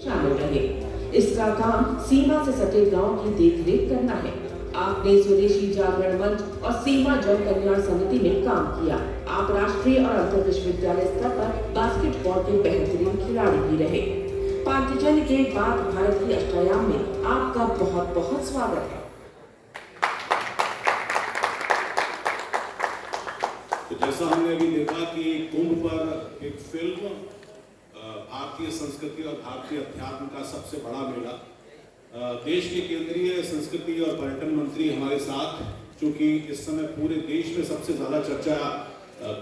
शामिल रहे। इसका काम सीमा से सटे गांव की देखरेख करना है। आपने स्वदेशी जागरण मंच और सीमा जन कल्याण समिति में काम किया। आप राष्ट्रीय और अंतर विश्वविद्यालय स्तर पर बास्केटबॉल के बेहतरीन खिलाड़ी भी रहे। पांचजन्य के बाद भारत की अष्टयाम में आपका बहुत बहुत स्वागत है। तो जैसा हमने अभी देखा कि कुंभ पर एक फिल्म भारतीय संस्कृति और भारतीय अध्यात्म का सबसे बड़ा मेला, देश के केंद्रीय संस्कृति और पर्यटन मंत्री हमारे साथ, चूंकि इस समय पूरे देश में सबसे ज़्यादा चर्चा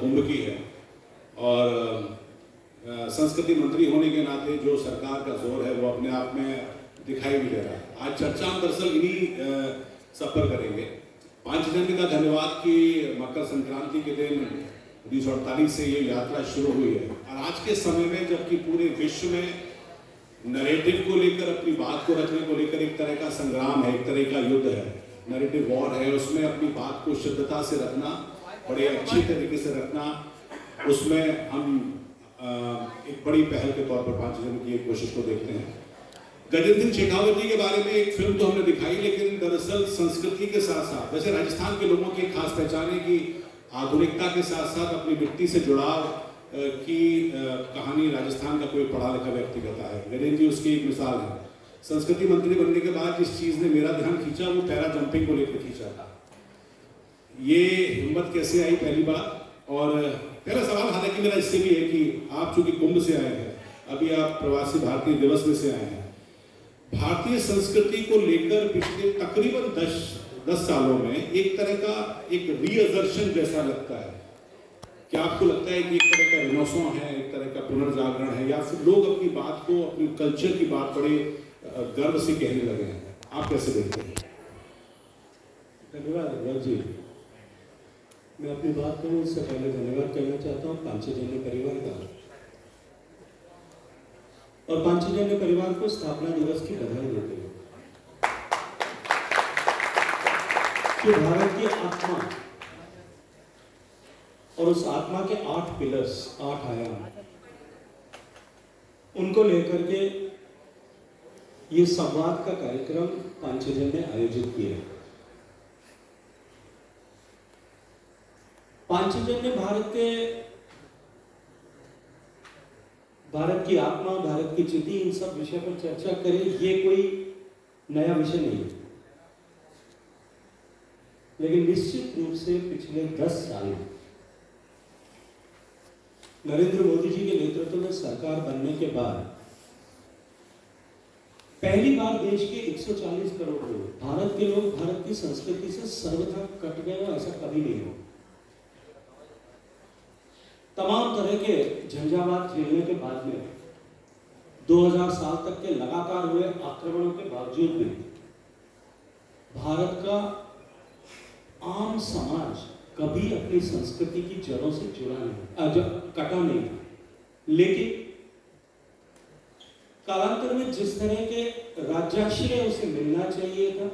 कुंभ की है और संस्कृति मंत्री होने के नाते जो सरकार का जोर है वो अपने आप में दिखाई भी दे रहा है। आज चर्चा हम दरअसल इन्हीं सब पर करेंगे। पांचजन्य का धन्यवाद कि मकर संक्रांति के दिन 1948 से ये यात्रा शुरू हुई है और आज के समय में जबकि पूरे विश्व में नैरेटिव को लेकर, अपनी बात को रखने को लेकर एक तरह का संग्राम है, एक तरह का युद्ध है, नैरेटिव वॉर है, उसमें अपनी बात को शुद्धता से रखना, बड़े अच्छे तरीके से रखना, उसमें हम एक बड़ी पहल के तौर पर पांचजन्य की एक कोशिश को देखते हैं। गजेंद्र सिंह शेखावत जी के बारे में एक फिल्म तो हमने दिखाई, लेकिन दरअसल संस्कृति के साथ साथ, वैसे राजस्थान के लोगों की खास पहचान है कि आधुनिकता के साथ साथ अपनी मिट्टी से जुड़ाव की कहानी राजस्थान का कोई पढ़ा लिखा व्यक्ति कहता है। गजेंद्र जी उसकी एक मिसाल है। संस्कृति मंत्री बनने के बाद जिस चीज ने मेरा ध्यान खींचा वो पैरा जंपिंग को लेकर खींचा था। ये हिम्मत कैसे आई पहली बार? और पहला सवाल हालांकि मेरा इससे भी है कि आप चूंकि कुंभ से आए हैं, अभी आप प्रवासी भारतीय दिवस में से आए हैं, भारतीय संस्कृति को लेकर पिछले तकरीबन 10 सालों में एक तरह का एक रीअजर्शन जैसा लगता है। क्या आपको लगता है कि एक तरह का रिनोसॉ है, एक तरह का पुनर्जागरण है, या फिर लोग अपनी बात को, अपनी कल्चर की बात बड़े गर्व से कहने लगे हैं? आप कैसे देखते हैं? धन्यवाद अनुभव जी। मैं अपनी बात करूं उससे पहले धन्यवाद करना चाहता हूं पांचजन्य परिवार का, और पांचजन्य परिवार को स्थापना दिवस की बधाई देते हुए कि भारत की आत्मा और उस आत्मा के 8 पिलर्स, 8 आयाम, उनको लेकर के ये संवाद का कार्यक्रम पांचजन्य ने आयोजित किया। पांचजन्य भारत की आत्मा, भारत की चिति, इन सब विषय पर चर्चा करें, ये कोई नया विषय नहीं है, लेकिन निश्चित रूप से पिछले 10 साल में नरेंद्र मोदी जी के नेतृत्व में सरकार बनने के बाद पहली बार देश के 140 करोड़ लोग, भारत के लोग भारत की संस्कृति से सर्वथा कट गए और ऐसा कभी नहीं हो। तमाम तरह के झंझावात झेलने के बाद में 2000 साल तक के लगातार हुए आक्रमणों के बावजूद भी भारत का आम समाज कभी अपनी संस्कृति की जड़ों से जुड़ा नहीं, कटा नहीं था। लेकिन कालांतर में जिस तरह के राज्याश्रय उसे मिलना चाहिए था,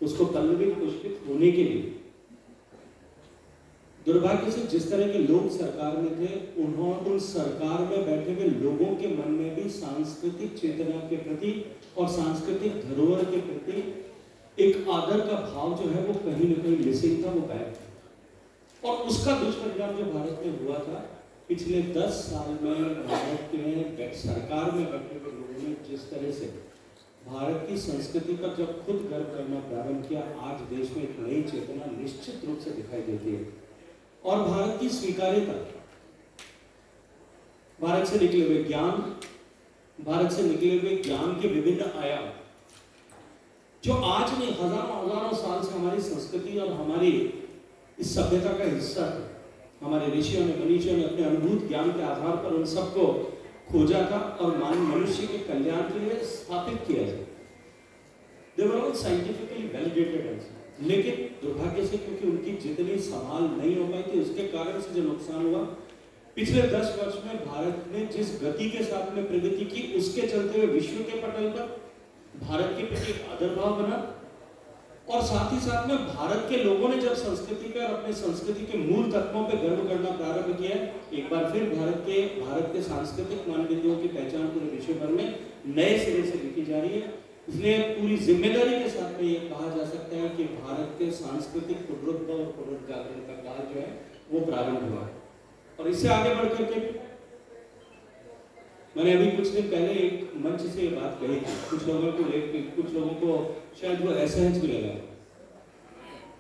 उसको पल्लवित पुष्पित होने के लिए दुर्भाग्य से जिस तरह के लोग सरकार में थे, उन्होंने उन सरकार में बैठे हुए लोगों के मन में भी सांस्कृतिक चेतना के प्रति और सांस्कृतिक धरोहर के प्रति एक आदर का भाव जो है वो कहीं न कहीं मिसिंग था, वो गायब था। और उसका दुष्परिणाम जो भारत में हुआ था, पिछले 10 साल में भारत में सरकार में बैठे हुए लोगों ने जिस तरह से भारत की संस्कृति पर जब खुद गर्व करना प्रारंभ किया, आज देश में एक नई चेतना निश्चित रूप से दिखाई देती है। और भारत की स्वीकार्यता, भारत से निकले हुए ज्ञान, भारत से निकले हुए ज्ञान के विभिन्न आयाम, जो आज नहीं हजारों साल से हमारी संस्कृति और हमारी इस सभ्यता का हिस्सा है। हमारे ऋषियों ने, मनीषियों ने अपने अनुभूत ज्ञान के आधार पर उन सबको खोजा था और मनुष्य के कल्याण के लिए स्थापित किया जाए। They were all scientifically validated also. लेकिन दुर्भाग्य से क्योंकि उनकी जितनी संभाल नहीं हो पाई थी, उसके कारण से जो नुकसान हुआ, पिछले 10 वर्ष में भारत ने जिस गति के साथ में प्रगति की, उसके चलते हुए विश्व के पटल पर भारत के प्रति आदर भाव बना और साथ ही साथ में भारत के लोगों ने जब संस्कृति का और अपने संस्कृति के मूल तत्वों पर गर्व करना प्रारंभ किया, एक बार फिर भारत के सांस्कृतिक मानदंडों की पहचान पूरे विश्व भर में नए सिरे से लिखी जा रही है। इसलिए पूरी जिम्मेदारी के साथ में ये कहा जा सकता है कि भारत के सांस्कृतिक पुनरुद्धार और पुनर्जागरण का काल जो है वो प्रारंभ हुआ। और इससे आगे बढ़ करके मैंने अभी कुछ दिन पहले एक मंच से ये बात कही थी, कुछ लोगों को शायद वो असहज भी लगा।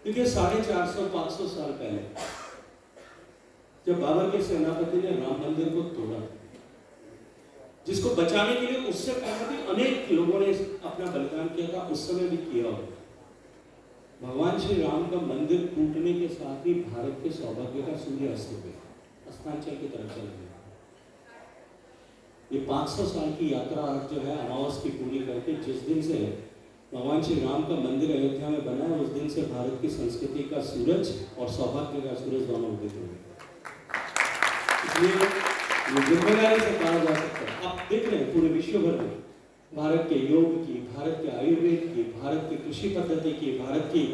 देखिए 450-500 साल पहले जब बाबर के सेनापति ने राम मंदिर को तोड़ा, जिसको बचाने के लिए उससे पहले भी अनेक लोगों ने अपना बलिदान किया था, उस समय भी किया हो। भगवान श्री राम का मंदिर टूटने के साथ ही भारत के सौभाग्य का सूर्य अस्त हो गया, अस्तांचल की तरफ चल गया। ये 500 साल की यात्रा जो है अमावस की पूरी करके जिस दिन से भगवान श्री राम का मंदिर अयोध्या में बना है, उस दिन से भारत की संस्कृति का सूरज और सौभाग्य का सूरज दोनों उदित हो गए। इसलिए ये जिम्मेदारी से कहा जा सकता है। आप देख रहे हैं पूरे विश्व भर में भारत के योग की, भारत के आयुर्वेद की, भारत की कृषि पद्धति की, भारत की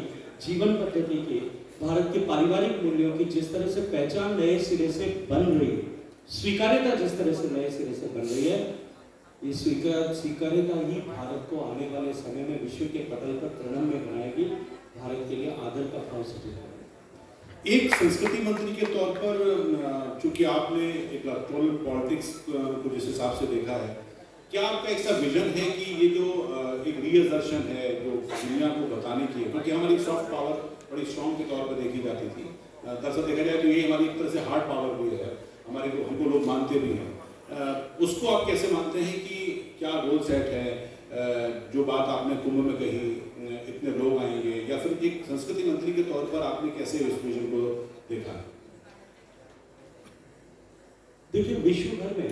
जीवन पद्धति की, भारत के पारिवारिक मूल्यों की जिस तरह से पहचान नए सिरे से बन रही है, स्वीकार्यता जिस तरह से नए सिरे से बन रही है, ये स्वीकार्यता ही भारत को आने वाले समय में विश्व के पटल पर प्रणम्य बनाएगी, भारत के लिए आदर का भाव सृजित करेगी। एक संस्कृति मंत्री के तौर पर, चूंकि आपने इलेक्टोरल पॉलिटिक्स को जिस हिसाब से देखा है, क्या आपका एक सा विजन है कि ये जो एक रीअसर्शन है जो दुनिया को बताने की है, क्योंकि हमारी सॉफ्ट पावर बड़ी स्ट्रॉन्ग के तौर पर देखी जाती थी, दरअसल देखा जाए तो ये हमारी एक तरह से हार्ड पावर भी है, हमको लोग मानते भी हैं। उसको आप कैसे मानते हैं कि क्या गोल सेट है, जो बात आपने कुंभ में कही, इतने लोग आएंगे, या फिर एक संस्कृति मंत्री के तौर पर आपने कैसे इस विजन को देखा? देखिए विश्व भर में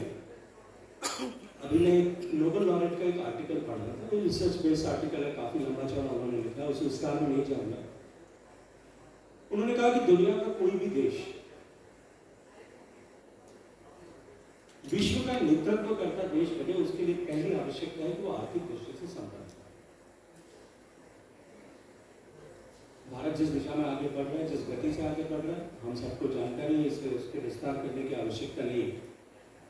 अभी मैं नोबेल लॉरेट का एक आर्टिकल पढ़ रहा था, रिसर्च बेस्ड आर्टिकल है, काफी लंबा चौड़ा उन्होंने लिखा, उस विस्तार में नहीं जाऊंगा। उन्होंने कहा कि दुनिया का कोई भी देश विश्व का नेतृत्व करता देश बने, उसके लिए पहली आवश्यकता है कि वो आर्थिक दृष्टि से संपन्न है। भारत जिस दिशा में आगे बढ़ रहा है, जिस गति से आगे बढ़ रहा है, हम सबको जानकारी है, इसलिए उसके विस्तार करने की आवश्यकता नहीं है।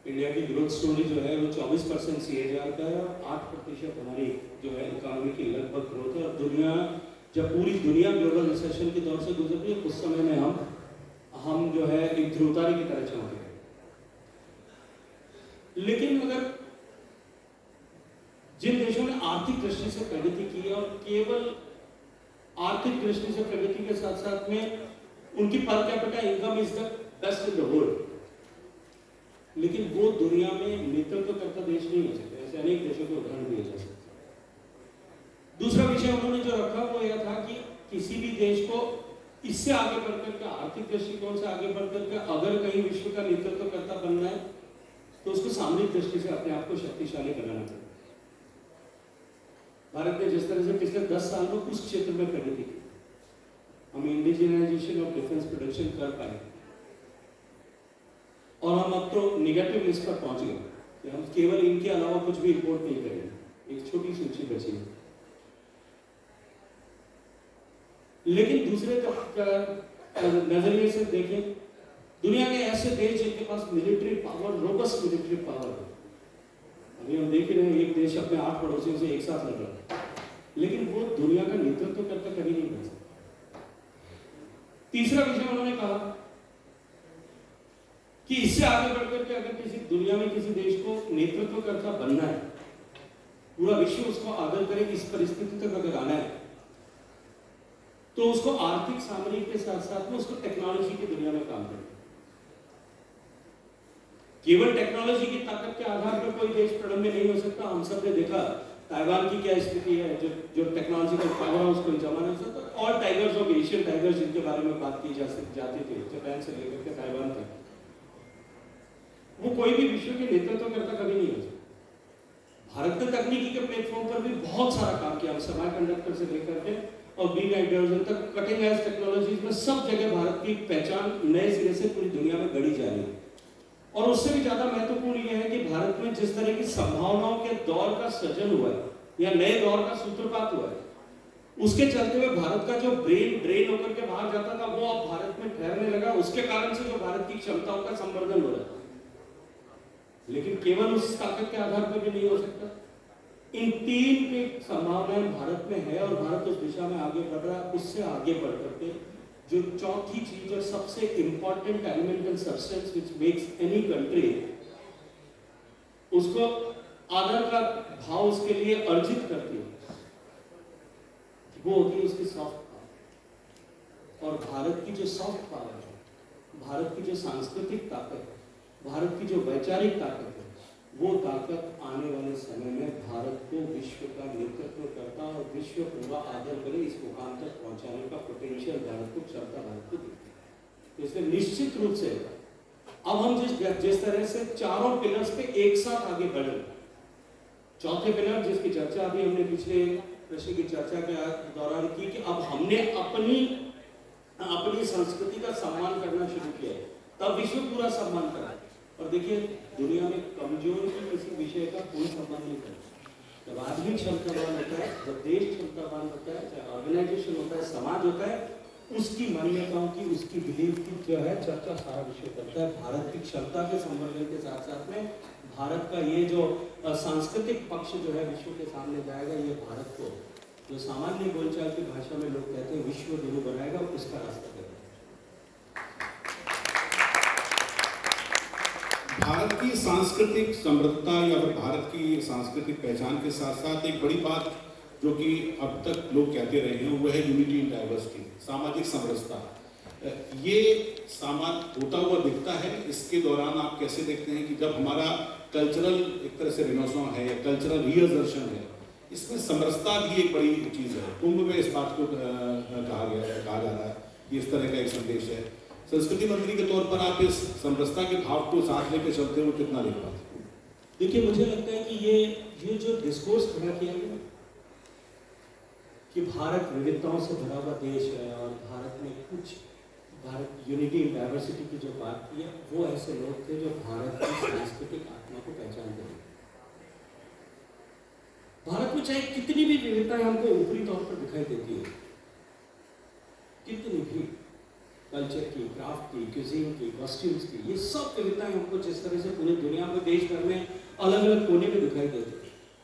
इंडिया की ग्रोथ स्टोरी जो है वो 24% CAGR का है और 8% हमारी जो है इकोनॉमी की लगभग ग्रोथ है। और दुनिया, जब पूरी दुनिया ग्लोबल रिसेशन के दौर से गुजर रही है, उस समय में हम जो है एक ध्रुवतारे की तरह चल रहे हैं। लेकिन अगर जिन देशों ने आर्थिक दृष्टि से प्रगति की है, और केवल आर्थिक दृष्टि से प्रगति के साथ साथ में उनकी per capita income is the best in the world, लेकिन वो दुनिया में नेतृत्व करता देश नहीं हो सकते। ऐसे अनेक देशों के उदाहरण दिए जा सकते हैं। दूसरा विषय उन्होंने जो रखा वो यह था कि किसी भी देश को इससे आगे बढ़कर के, आर्थिक दृष्टिकोण से आगे बढ़कर के अगर कहीं विश्व का नेतृत्व करता बनना है तो उसको सामरिक दृष्टि से अपने आप को शक्तिशाली बनाना चाहिए। भारत ने जिस तरह से पिछले 10 साल में उस क्षेत्र में प्रगति की, हम इंडिजिनाइजेशन ऑफ डिफेंस प्रोडक्शन कर पाए और हम अब तो निगेटिव लिस्ट पर पहुंच गए कि हम केवल इनके अलावा कुछ भी इंपोर्ट नहीं करेंगे, एक छोटी सूची बची है। लेकिन दूसरे नजरिए से देखें, दुनिया के ऐसे देश जिनके पास military power, robust military power है, अभी हम देख रहे हैं एक देश अपने 8 पड़ोसियों से एक साथ लड़ रहा है, लेकिन वो दुनिया का नेतृत्व करता कभी नहीं बन सकता। तीसरा विषय उन्होंने कहा कि इससे आगे बढ़कर के अगर किसी दुनिया में किसी देश को नेतृत्व करता बनना है, पूरा विश्व उसको आदर करे, इस परिस्थिति तक अगर आना है, तो उसको आर्थिक सामरिक के साथ साथ में उसको टेक्नोलॉजी की दुनिया में काम करना। केवल टेक्नोलॉजी की ताकत के आधार पर कोई देश प्रणम्य नहीं हो सकता। हम सब ने देखा ताइवान की क्या स्थिति है, जो टेक्नोलॉजिकल पावर हाउस कोई जमा नहीं सकता। All tigers of Asian tigers जिनके बारे में बात की जाती थी, जापान से लेकर के ताइवान तक, वो कोई भी विश्व के नेतृत्व करता कभी नहीं हो सकता। भारत ने तकनीकी के प्लेटफॉर्म पर भी बहुत सारा काम किया, सेमी कंडक्टर से लेकर के और ग्रीन हाइड्रोजन तक, कटिंग एज टेक्नोलॉजीज में सब जगह भारत की पहचान नए सिरे से पूरी दुनिया में गढ़ी जा रही है। और उससे भी ज्यादा महत्वपूर्ण यह है कि भारत में जिस तरह की संभावनाओं के दौर का सृजन हुआ है या नए दौर का सूत्रपात हुआ है, उसके चलते हुए भारत का जो ब्रेन ड्रेन होकर के बाहर जाता था वो अब भारत में ठहरने लगा। उसके कारण से जो भारत की क्षमताओं का संवर्धन हो रहा है, लेकिन केवल उस ताकत के आधार पर भी नहीं हो सकता। इन तीन की संभावनाएं भारत में है और भारत उस दिशा में आगे बढ़ रहा है। उससे आगे बढ़ करके जो चौथी चीज और सबसे important element and substance which makes any country, उसको आदर का भाव उसके लिए अर्जित करती है, वो होती है उसकी सॉफ्ट पावर। और भारत की जो सॉफ्ट पावर है, भारत की जो सांस्कृतिक ताकत है, भारत की जो वैचारिक ताकत है, वो ताकत आने वाले समय में भारत को विश्व का नेतृत्व करता और विश्व पूरा आदर करे इस मुकाम तक पहुंचाने का पोटेंशियल भारत को, क्षमता भारत को देती है। तो इसलिए निश्चित रूप से अब हम जिस तरह से चारों पिलर्स पे एक साथ आगे बढ़े, चौथे पिलर जिसकी चर्चा अभी हमने पिछले प्रश्न की चर्चा के दौरान की कि अब हमने अपनी संस्कृति का सम्मान करना शुरू किया है, तब विश्व पूरा सम्मान करा। और देखिए दुनिया में कमजोर की किसी विषय का कोई सम्मान नहीं करता। जब आदमी क्षमतावान होता है, जब देश क्षमतावान होता है, चाहे ऑर्गेनाइजेशन होता है, समाज होता है, उसकी मान्यताओं की, उसकी बिलीफ की जो है चर्चा सारा विश्व करता है। भारत की क्षमता के संवर्धन के साथ साथ में भारत का ये जो सांस्कृतिक पक्ष जो है विश्व के सामने जाएगा, ये भारत को जो सामान्य बोलचाल की भाषा में लोग कहते हैं विश्व गुरु बनाएगा, उसका रास्ता करेगा। भारत की सांस्कृतिक समृद्धता या फिर भारत की सांस्कृतिक पहचान के साथ साथ एक बड़ी बात जो कि अब तक लोग कहते रहे हैं वो है यूनिटी इन डाइवर्सिटी, सामाजिक समरसता। ये सामान होता हुआ दिखता है। इसके दौरान आप कैसे देखते हैं कि जब हमारा कल्चरल एक तरह से रिनोवेशन है या कल्चरल रीअसर्शन है, इसमें समरसता भी एक बड़ी चीज़ है। कुंभ में इस बात को कहा जा रहा है, ये इस तरह का एक संदेश है। संस्कृति मंत्री के तौर पर आप इस समरसता के भाव को साथ लेकर चलते हो, कितना देख पाते हैं? देखिए मुझे लगता है कि ये जो डिस्कोर्स खड़ा किया गया कि भारत विविधताओं से भरा हुआ देश है और भारत में कुछ भारत यूनिटी इन डाइवर्सिटी की जो बात की है, वो ऐसे लोग थे जो भारत की सांस्कृतिक आत्मा को पहचानते हैं। भारत में चाहे कितनी भी विविधताएं हमको ऊपरी तौर पर दिखाई देती है, कितनी भी कल्चर की, क्राफ्ट की, क्यूजीन की, कॉस्ट्यूम्स की, ये सब विविधताएं हमको जिस तरह से पूरी दुनिया में, देश भर में अलग अलग कोने में दिखाई देती है।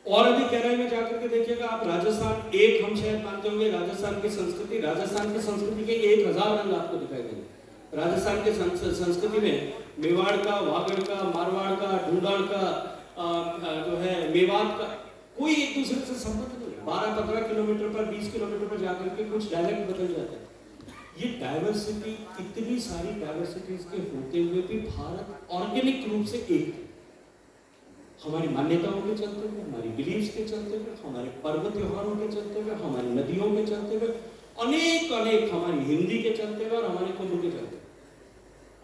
और अभी केरल में जाकर के देखिएगा आप, राजस्थान, एक हम शायद मानते होंगे राजस्थान की संस्कृति, राजस्थान की संस्कृति के 1000 रंग आपको दिखाई देंगे। राजस्थान के संस्कृति में मेवाड़ का, वागड़ का, मारवाड़ का, ढूंढाड़ का, जो है मेवात का, कोई एक दूसरे से संबंध नहीं। 12-15 किलोमीटर पर, 20 किलोमीटर पर जाकर के कुछ डायलेक्ट बदल जाते हैं। ये डाइवर्सिटी, इतनी सारी डाइवर्सिटीज के होते हुए भी भारत ऑर्गेनिक रूप से एक है। हमारी मान्यताओं के चलते हुए, हमारी बिलीव्स के चलते हुए, हमारे पर्व त्योहारों के चलते हुए, हमारी नदियों के चलते हुए, अनेक हमारी हिंदी के चलते हुए और हमारे कुंभ के चलते हुए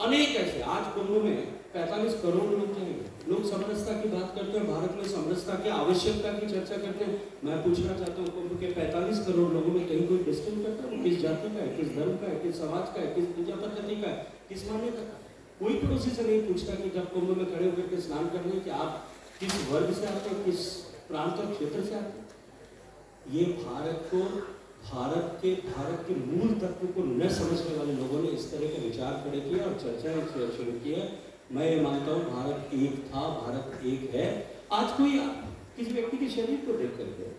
अनेक ऐसे। आज कुंभ में 45 करोड़ लोग जाएंगे। लोग समरसता की बात करते हैं, भारत में समरसता की आवश्यकता की चर्चा करते हैं। मैं पूछना चाहता हूँ, कुंभ के 45 करोड़ लोगों में कहीं कोई डिस्टिंग करता है? किस जाति का है, किस धर्म का है, किस समाज का है, किस पूजा पद्धति का है, किस मान्यता का? कोई पड़ोसी से नहीं पूछता कि जब कुंभ में खड़े होकर के स्नान करने कि आप किस वर्ग से आते हो, किस प्रांत और क्षेत्र से आते हो। ये भारत को, भारत के मूल तत्व को न समझने वाले लोगों ने इस तरह के विचार खड़े किए और चर्चा शुरू की है। मैं ये मानता हूँ भारत एक था, भारत एक है। आज कोई किसी व्यक्ति के शरीर को देख करके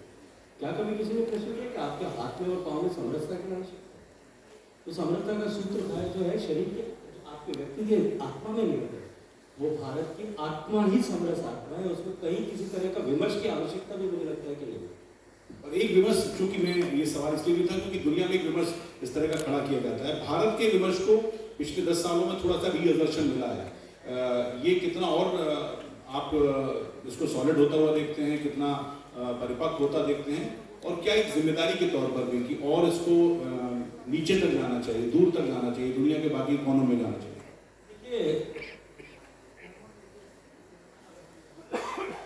क्या कभी किसी ने प्रश्न किया कि आपके हाथ में और पाँव में समरसता की आवश्यकता है? तो समरसता का सूत्र जो है शरीर के, आपके व्यक्ति के आत्मा में नहीं है। वो भारत की आत्मा ही समरस आत्मा है, उसमें कहीं किसी तरह का विमर्श की आवश्यकता भी मुझे लगता है कि नहीं। और एक विमर्श, चूंकि मैं ये सवाल इसलिए भी था क्योंकि दुनिया में एक विमर्श इस तरह का खड़ा किया जाता है। भारत के विमर्श को पिछले 10 सालों में थोड़ा सा रीअसर्शन मिला है। ये कितना और आप इसको सॉलिड होता हुआ देखते हैं, कितना परिपक्व होता देखते हैं, और क्या एक जिम्मेदारी के तौर पर भी कि और इसको नीचे तक जाना चाहिए, दूर तक जाना चाहिए, दुनिया के बाकी कोनों में जाना चाहिए? देखिए,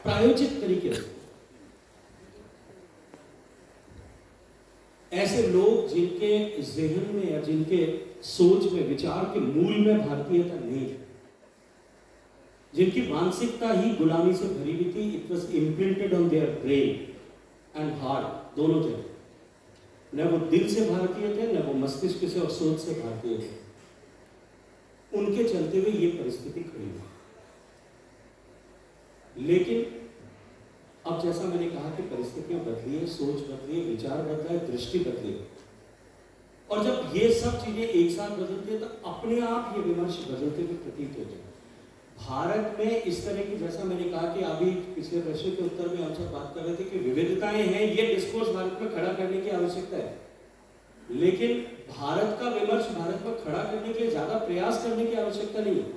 प्रायोजित तरीके से ऐसे लोग जिनके जहन में या जिनके सोच में, विचार के मूल में भारतीयता नहीं है, जिनकी मानसिकता ही गुलामी से भरी हुई थी, it was imprinted on their brain and heart, दोनों जगह। न वो दिल से भारतीय थे, न वो मस्तिष्क से और सोच से भारतीय थे। उनके चलते हुए ये परिस्थिति खड़ी हुई। लेकिन अब जैसा मैंने कहा कि परिस्थितियां बदली है, सोच बदली है, विचार बदला है, दृष्टि बदली है, और जब ये सब चीजें एक साथ बदलती है तो अपने आप ये विमर्श बदलते हुए प्रतीत होते हैं। भारत में इस तरह की, जैसा मैंने कहा कि अभी पिछले प्रश्न के उत्तर में हम सब बात कर रहे थे कि विविधताएं हैं, ये डिस्कोर्स भारत में खड़ा करने की आवश्यकता है, लेकिन भारत का विमर्श भारत में खड़ा करने के लिए ज्यादा प्रयास करने की आवश्यकता नहीं है।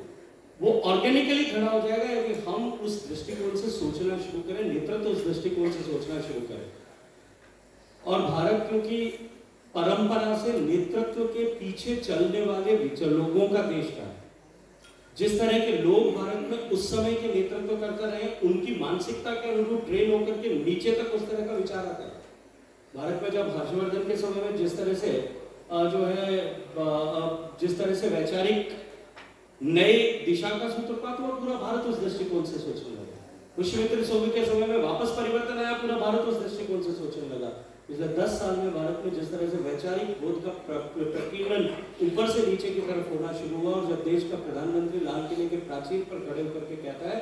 वो ऑर्गेनिकली खड़ा हो जाएगा यदि हम उस दृष्टिकोण से सोचना शुरू करें, नेतृत्व उस दृष्टिकोण से सोचना शुरू करें। और भारत क्योंकि परंपरा से नेतृत्व के पीछे चलने वाले लोगों का देश का है, जिस तरह के लोग भारत में उस समय के नेतृत्व करते रहे, उनकी मानसिकता के अनुरूप ट्रेन होकर के नीचे तक उस तरह का विचार आता है। भारत में जब हर्षवर्धन के समय में जिस तरह से जिस तरह से वैचारिक नए दिशा का सूत्रपात हुआ, पूरा भारत उस दृष्टिकोण से सोचने लगा। पुष्यमित्र सोवी के समय में वापस परिवर्तन आया, पूरा भारत उस दृष्टिकोण से सोचने लगा। पिछले 10 साल में भारत में जिस तरह से वैचारिक बोध का प्रकीर्णन ऊपर से नीचे की तरफ होना शुरू हुआ, और जब देश का प्रधानमंत्री लाल किले के प्राचीर पर खड़े होकर के कहता है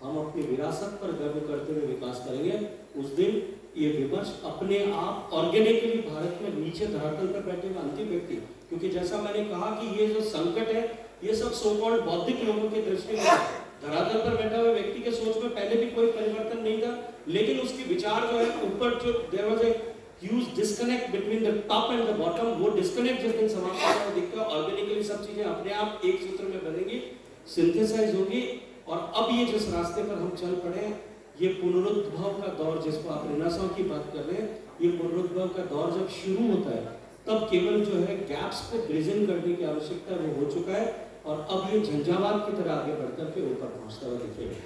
हम अपनी विरासत पर गर्व करते हुए विकास करेंगे, उस दिन ये विमर्श अपने आप ऑर्गेनिकली भारत में नीचे धरातल पर बैठे हुए अंतिम व्यक्ति, क्योंकि जैसा मैंने कहा कि ये जो संकट है ये सब सो कॉल्ड बौद्धिक लोगों के दृष्टि में धरातल पर बैठा हुए व्यक्ति के सोच में पहले भी कोई परिवर्तन नहीं था, लेकिन उसके विचार जो है ऊपर जो there was a huge disconnect between the top and the bottom, वो डिस्कनेक्ट जिस दिन समाप्त होता है दिखता है, ऑर्गेनिकली सब चीजें अपने आप एक सूत्र में बनेगी, सिंथेसाइज होगी। और अब ये जिस रास्ते पर हम चल पड़े हैं, ये पुनरुद्भव का दौर जिसको आप रिनासांस की बात कर रहे हैं, ये पुनरुद्भव का दौर जब शुरू होता है तब केवल जो है गैप्स को ब्रिजिंग करने की आवश्यकता वो हो चुका है, और अब ये झंझावात की तरह आगे बढ़कर के ऊपर पहुंचता हुआ दिखेगा।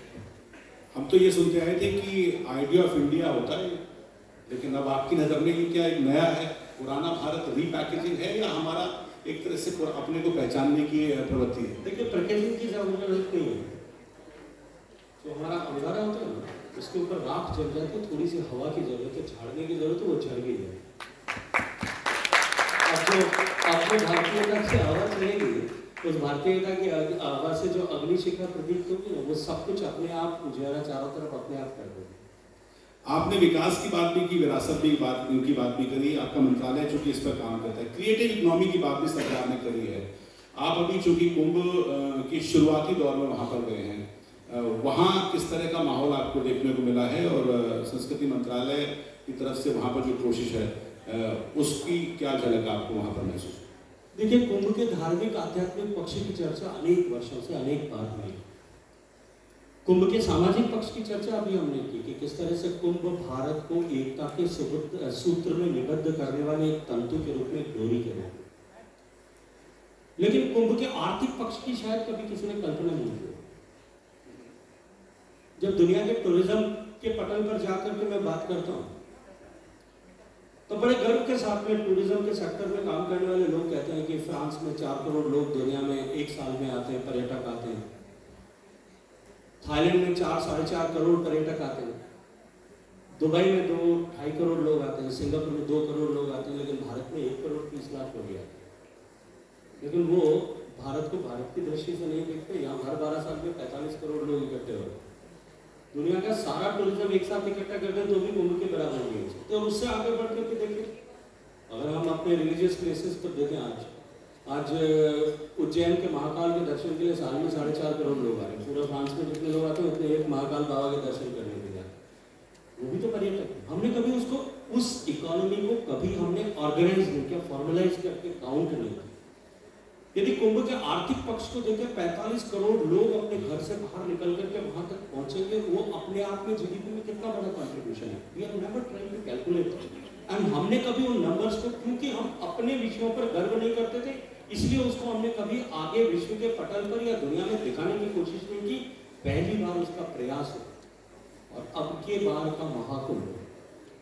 हम तो ये सुनते आए थे कि आइडिया ऑफ इंडिया होता है, लेकिन अब आपकी नजर में ये क्या एक नया है, पुराना भारत रीपैकेजिंग है, या हमारा एक तरह से अपने को पहचानने की प्रवृत्ति है? देखिए, पैकेजिंग की जरूरत नहीं है। जो हमारा अंगारा होता है ना, उसके ऊपर राख जल जाती है, थोड़ी सी हवा की जरूरत है, झाड़ने की जरूरत है, वो झड़ गई है। अब जो भारतीयता की हवा चलेगी, उस भारतीयता की हवा से जो अग्निशिखा प्रदीप्त होगी ना, वो सब कुछ अपने आप उजाला चारों तरफ अपने आप कर देगी। आपने विकास की बात भी की, विरासत की बात भी करी, आपका मंत्रालय चूंकि इस पर काम करता है, क्रिएटिव इकोनॉमी की बात भी सरकार ने करी है। आप अभी चूंकि कुंभ की शुरुआती दौर में वहां पर गए हैं, वहाँ किस तरह का माहौल आपको देखने को मिला है, और संस्कृति मंत्रालय की तरफ से वहाँ पर जो कोशिश है उसकी क्या झलक आपको वहाँ पर महसूस? देखिए, कुंभ के धार्मिक आध्यात्मिक पक्ष की चर्चा अनेक वर्षों से अनेक बार हुई। कुंभ के सामाजिक पक्ष की चर्चा अभी हमने की कि किस तरह से कुंभ भारत को एकता के सूत्र में निबद्ध करने वाले एक तंतु के रूप में, डोरी के रूप में, लेकिन कुंभ के आर्थिक पक्ष की शायद कभी किसी ने कल्पना नहीं की। जब दुनिया के टूरिज्म के पटल पर जाकर के मैं बात करता हूँ तो बड़े गर्व के साथ में टूरिज्म के सेक्टर में काम करने वाले लोग कहते हैं कि फ्रांस में 4 करोड़ लोग दुनिया में एक साल में आते हैं, पर्यटक आते हैं। थाईलैंड में 4-4.5 करोड़ पर्यटक आते हैं। दुबई में 2-2.5 करोड़ लोग आते हैं। सिंगापुर में 2 करोड़ लोग आते हैं, लेकिन भारत में 1 करोड़ 30 लाख लोग आते हैं। लेकिन वो भारत को भारत की दृष्टि से नहीं देखते। यहाँ हर 12 साल में 45 करोड़ लोग इकट्ठे हो रहे हैं। दुनिया का सारा टूरिज्म एक साथ इकट्ठा कर दें तो भी कुंभ के बराबर नहीं हो सकते। और उससे आगे बढ़ करके देखिए, अगर हम अपने रिलीजियस प्लेसेस पर देखें, आज उज्जैन के महाकाल के दर्शन के लिए साल में 4.5 करोड़ लोग आ रहे हैं। पूरा फ्रांस में जितने लोग आते हैं उतने एक महाकाल बाबा के दर्शन करने के लिए, वो भी तो पर्यटक है। हमने कभी उसको, उस इकोनॉमी को कभी हमने ऑर्गेनाइज नहीं किया, फॉर्मलाइज करके काउंट नहीं किया। यदि कुंभ के आर्थिक पक्ष को देखें, 45 करोड़ लोग अपने घर से बाहर निकल करके वहां तक पहुंचेंगे, वो अपने आप में जीडीपी में कितना बड़ा कंट्रीब्यूशन है। We are never trying to calculate, and हमने कभी उन नंबर्स को, क्योंकि हम अपने विषयों पर गर्व नहीं करते थे, इसलिए उसको हमने कभी आगे विश्व के पटल पर या दुनिया में दिखाने की कोशिश नहीं की। पहली बार उसका प्रयास हो, और अब के बार का महाकुंभ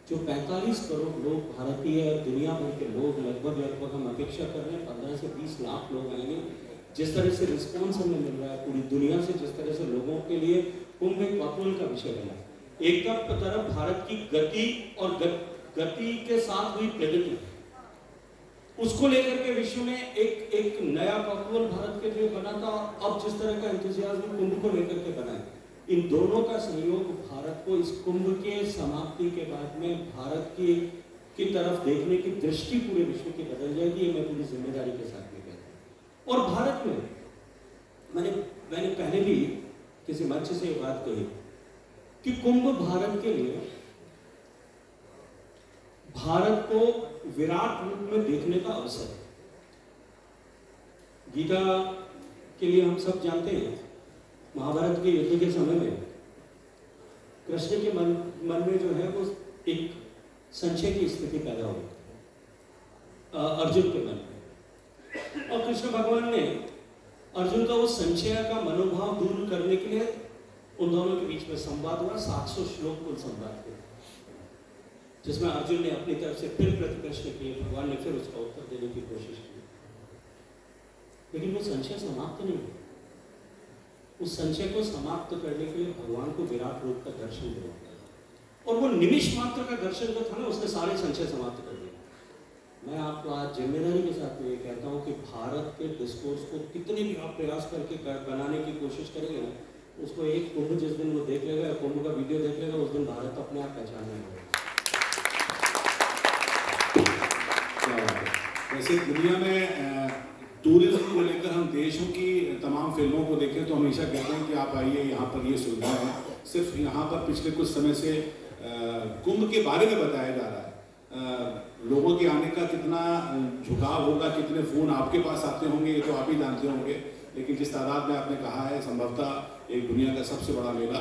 जो 45 करोड़ लोग, भारतीय दुनिया भर के लोग लगभग हम अपेक्षा कर रहे हैं 15 से 20 लाख लोग आएंगे। जिस तरह से रिस्पॉन्स हमें मिल रहा है पूरी दुनिया से, जिस तरह से लोगों के लिए कुंभ एक कौतूहल का विषय बना। एक तरफ भारत की गति और गति के साथ हुई प्रगति, उसको लेकर के विश्व में एक नया कौतूहल भारत के लिए बना था। अब जिस तरह का एंथुसियाज्म कुंभ को लेकर के बना है, इन दोनों का सहयोग भारत को इस कुंभ के समाप्ति के बाद में भारत की तरफ देखने की दृष्टि पूरे विश्व की बदल जाएगी। ये मैं पूरी जिम्मेदारी के साथ में कहता हूँ। और भारत में मैंने पहले भी किसी मंच से ये बात कही कि कुंभ भारत के लिए, भारत को विराट रूप में देखने का अवसर है। गीता के लिए हम सब जानते हैं, महाभारत के युद्ध के समय में कृष्ण के मन में जो है वो एक संशय की स्थिति पैदा हुई अर्जुन के मन में, और कृष्ण भगवान ने अर्जुन का उस संशय का मनोभाव दूर करने के लिए उन दोनों के बीच में संवाद हुआ। 700 श्लोक कुल संवाद हुआ, जिसमें अर्जुन ने अपनी तरफ से फिर प्रतिप्रश्न किए, भगवान ने फिर उसका उत्तर देने की कोशिश की, लेकिन वो संशय समाप्त नहीं हुआ। उस संशय को समाप्त करने के लिए भगवान को विराट रूप का दर्शन दिया, और वो निमिष मात्र का दर्शन जो था ना, उसने सारे संशय समाप्त कर दिया। मैं आपको आज जिम्मेदारी के साथ ये कहता हूँ कि भारत के डिस्कोर्स को कितने भी आप प्रयास करके बनाने की कोशिश करेंगे ना, उसको एक कुंभ जिस दिन वो देख लेगा, कुंभ का वीडियो देख लेगा, उस दिन भारत अपने आप पहचानने लगेगा। वैसे दुनिया में टूरिज्म को लेकर हम देशों की तमाम फिल्मों को देखें तो हमेशा कहते हैं कि आप आइए, यहाँ पर ये सुविधा है। सिर्फ यहाँ पर पिछले कुछ समय से कुंभ के बारे में बताया जा रहा है। लोगों के आने का कितना झुकाव होगा, कितने फ़ोन आपके पास आते होंगे, ये तो आप ही जानते होंगे, लेकिन जिस तादाद में आपने कहा है, संभवतः एक दुनिया का सबसे बड़ा मेला।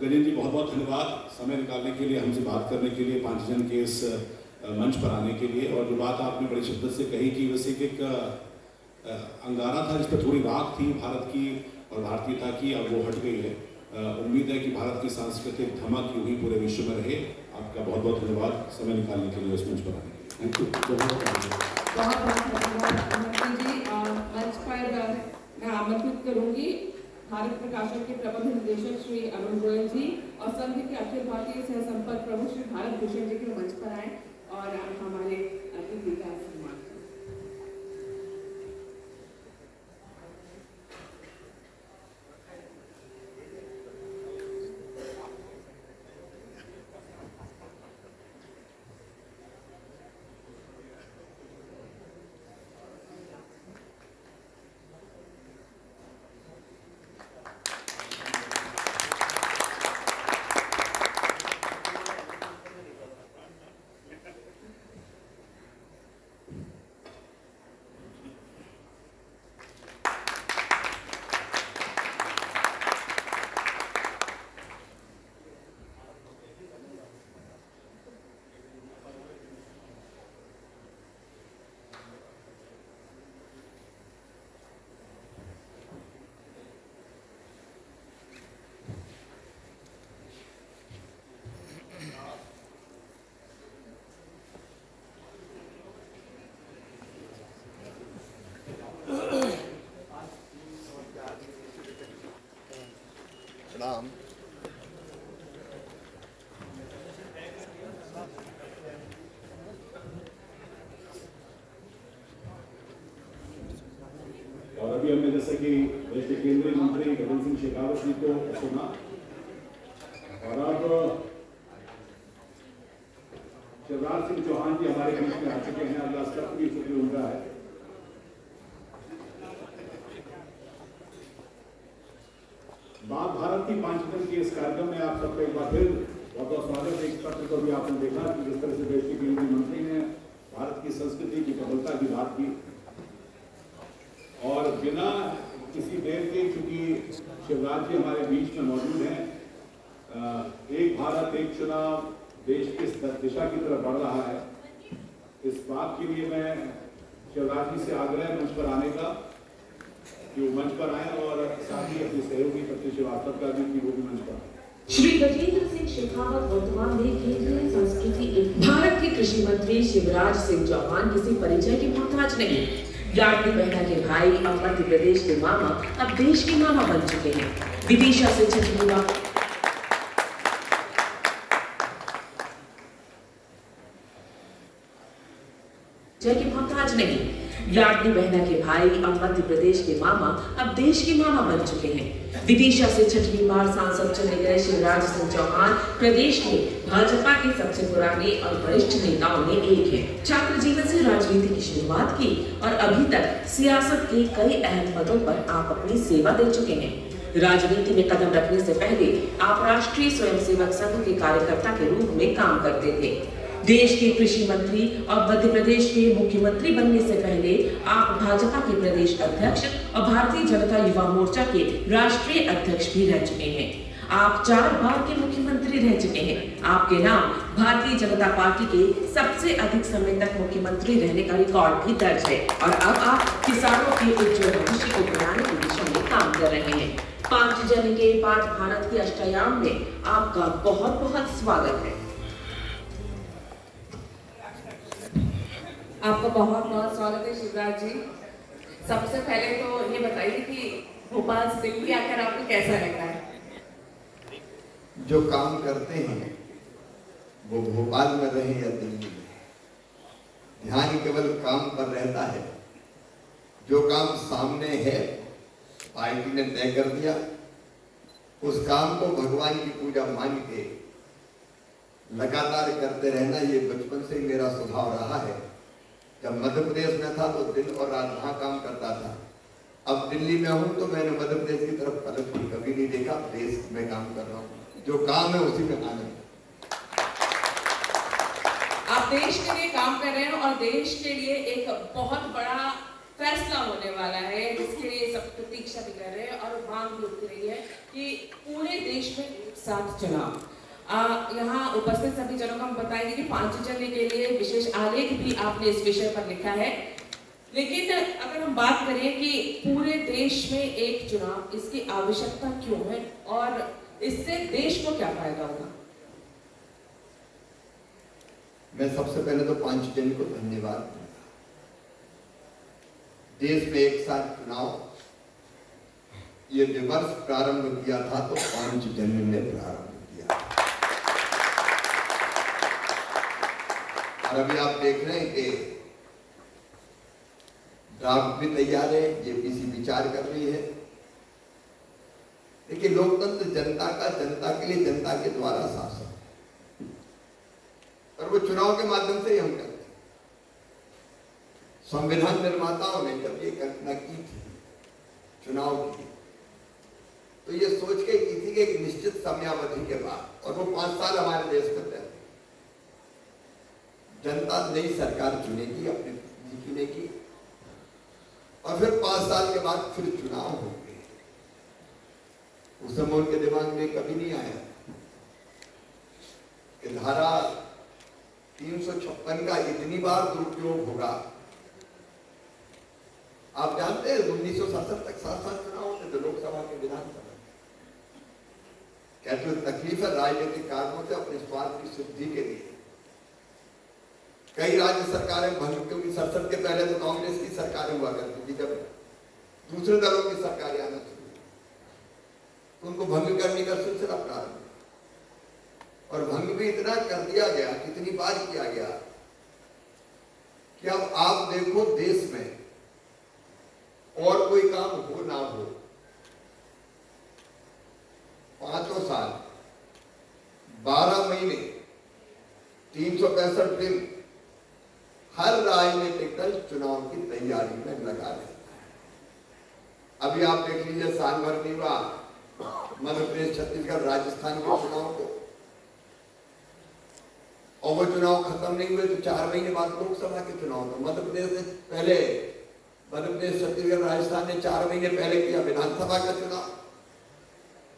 गजेंद्र जी, बहुत बहुत धन्यवाद समय निकालने के लिए, हमसे बात करने के लिए, 5 जन के इस मंच पर आने के लिए। और जो बात आपने बड़ी शिद्दत से कही कि वैसे एक अंगारा था जिस पर थोड़ी राख थी भारत की और भारतीयता की, अब वो हट गई है। उम्मीद है कि भारत की सांस्कृतिक धमक यूं ही पूरे विश्व में रहे। आपका बहुत बहुत धन्यवाद समय निकालने के लिए उस मंच पर आने के लिए। Thank you. बहुत धन्यवाद जी। मंच पर मैं आमंत्रित करूंगी भारत प्रकाशन के प्रबंध निदेशक श्री अरुण गोयल जी और संघ के अखिल भारतीय सह संपर्क प्रमुख श्री भारत भूषण जी के मंच पर आए और हमारे अतिथि का सम्मान करें। प्रणाम। और अभी हमने जैसे कि देश के केंद्रीय मंत्री गजेंद्र सिंह शेखावत जी को सुना, और अब शिवराज सिंह चौहान जी हमारे बीच में आ चुके हैं। अगला सत्र भी चुकी उनका है। बात भारत की 5 दिन के इस कार्यक्रम में आप सबका एक बार फिर बहुत बहुत स्वागत है। एक सत्र को भी आपने देखा कि जिस तरह से देश के केंद्रीय मंत्री ने भारत की संस्कृति की प्रबलता की बात की, और बिना किसी देर के, चूंकि शिवराज जी हमारे बीच में मौजूद हैं, एक भारत एक चुनाव देश की दिशा की तरफ बढ़ रहा है। इस बात के लिए मैं शिवराज जी से आग्रह मंच पर आने का कि वो मंच पर आए, और साथ ही अपने सहयोगी पत्नी श्रीवास्तव का भी वो भी मंच पर आए। श्री गजेंद्र सिंह शेखावत वर्तमान में केंद्रीय संस्कृति। भारत के कृषि मंत्री शिवराज सिंह चौहान किसी परिचय के मोहताज नहीं। लाडली बहना के भाई और मध्य प्रदेश के मामा अब देश के मामा बन चुके हैं। विदिशा से छठी जय की मोहताज नहीं। लाडली बहना के भाई अब मध्य प्रदेश के मामा अब देश के मामा बन चुके हैं। विदिशा से 6वीं बार सांसद चुने गए शिवराज सिंह चौहान प्रदेश में भाजपा के सबसे पुराने और वरिष्ठ नेताओं में एक हैं। छात्र जीवन से राजनीति की शुरुआत की और अभी तक सियासत के कई अहम पदों पर आप अपनी सेवा दे चुके हैं। राजनीति में कदम रखने से पहले आप राष्ट्रीय स्वयंसेवक संघ के कार्यकर्ता के रूप में काम करते थे। देश के कृषि मंत्री और मध्य प्रदेश के मुख्यमंत्री बनने से पहले आप भाजपा के प्रदेश अध्यक्ष और भारतीय जनता युवा मोर्चा के राष्ट्रीय अध्यक्ष भी रह चुके हैं। आप 4 बार के मुख्यमंत्री रह चुके हैं। आपके नाम भारतीय जनता पार्टी के सबसे अधिक समय तक मुख्यमंत्री रहने का रिकॉर्ड भी दर्ज है और अब आप किसानों के उज्जवल भविष्य को बनाने की दिशा में काम कर रहे हैं। 5 जन के पाठ भारत के अष्टयाम में आपका बहुत बहुत स्वागत है। आपका बहुत बहुत स्वागत है शिवराज जी। सबसे पहले तो ये बताइए कि भोपाल से दिल्ली आकर आपको कैसा लगा है? जो काम करते हैं वो भोपाल में रहे या दिल्ली में, ध्यान केवल काम पर रहता है। जो काम सामने है पार्टी ने तय कर दिया, उस काम को भगवान की पूजा मान के लगातार करते रहना, ये बचपन से ही मेरा स्वभाव रहा है। जब मध्य प्रदेश में था तो दिन और रात वहाँ काम करता था। अब दिल्ली में हूँ तो मैंने मध्य प्रदेश की तरफ पलट भी कभी नहीं देखा। देश में काम कर रहा हूँ, जो काम है उसी में आनंद। आप देश के लिए काम कर रहे हैं और देश के लिए एक बहुत बड़ा फैसला होने वाला है, जिसके लिए सब प्रतीक्षा भी कर रहे हैं और मांग भी उठ रही है कि पूरे देश में एक साथ चुनाव। यहाँ उपस्थित सभी जनों को हम बताएंगे कि 5 जन के लिए विशेष आलेख भी आपने इस विषय पर लिखा है। लेकिन अगर हम बात करें कि पूरे देश में एक चुनाव, इसकी आवश्यकता क्यों है और इससे देश को क्या फायदा होगा? मैं सबसे पहले तो 5 जन को धन्यवाद दूंगा। देश में एक साथ चुनाव, ये विमर्श प्रारंभ किया था तो 5 जन ने प्रारंभ किया। और अभी आप देख रहे हैं कि ड्राफ्ट भी तैयार है, जेपीसी विचार कर रही है। देखिए, लोकतंत्र जनता का, जनता के लिए, जनता के द्वारा शासन, और वो चुनाव के माध्यम से ही हम करते हैं। संविधान निर्माताओं ने जब ये कल्पना की थी चुनाव की, तो ये सोच के की थी कि एक निश्चित समयावधि के बाद, और वो 5 साल हमारे देश में तय, जनता नई सरकार चुनेगी, अपनी चुनेगी, और फिर 5 साल के बाद फिर चुनाव होंगे। उस समय उनके दिमाग में कभी नहीं आया कि धारा 356 का इतनी बार दुरुपयोग होगा। आप जानते हैं 1967 तक 7 चुनाव होते थे, लोकसभा के, विधानसभा। कहते हुए तकलीफ है राजनीतिक कारणों से अपने स्वार्थ की सिद्धि के लिए कई राज्य सरकारें भंग, क्योंकि 67 के पहले तो कांग्रेस की सरकारें हुआ करती थी। जब दूसरे दलों की सरकारें आना शुरू तो उनको भंग करने का सिलसिला प्रारंभ, और भंग भी इतना कर दिया गया, कितनी बार किया गया कि अब आप देखो देश में और कोई काम हो ना हो, 5 साल 12 महीने 365 दिन हर राजनीतिक दल चुनाव की तैयारी में लगा रहता है। अभी आप देख लीजिए, साल भर नहीं हुआ मध्य प्रदेश, छत्तीसगढ़, राजस्थान के चुनाव को, और वो चुनाव खत्म नहीं हुए तो 4 महीने बाद लोकसभा के चुनाव। तो मध्य प्रदेश ने पहले, मध्य प्रदेश, छत्तीसगढ़, राजस्थान ने 4 महीने पहले किया विधानसभा का चुनाव।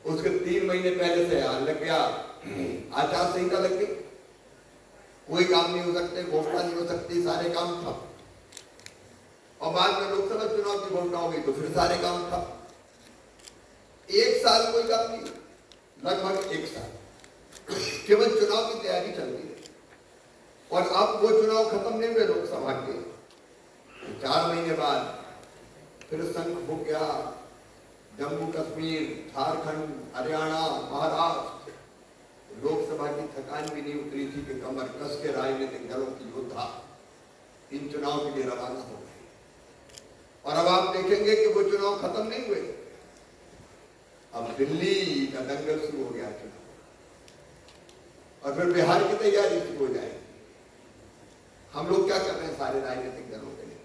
उसके 3 महीने पहले से लग गया आचार संहिता, लग गई, कोई काम नहीं हो सकते, घोषणा नहीं हो सकती, सारे काम ठप। और बाद में लोकसभा चुनाव की घोषणा हो गई तो फिर सारे काम ठप। 1 साल कोई काम नहीं, लगभग 1 साल केवल चुनाव की तैयारी चल रही है। और अब वो चुनाव खत्म नहीं हुए लोकसभा के, 4 महीने बाद फिर शंख हो गया। जम्मू कश्मीर, झारखंड, हरियाणा, महाराष्ट्र, लोकसभा की थकान भी नहीं उतरी थी कि कमर कस के राजनीतिक दलों की योद्धा इन चुनाव के लिए रवाना हो गए। और अब आप देखेंगे कि वो चुनाव खत्म नहीं हुए, अब दिल्ली का दंगल शुरू हो गया चुनाव, और फिर बिहार की तैयारी शुरू हो जाएगी। हम लोग क्या कर रहे हैं सारे राजनीतिक दलों के लिए?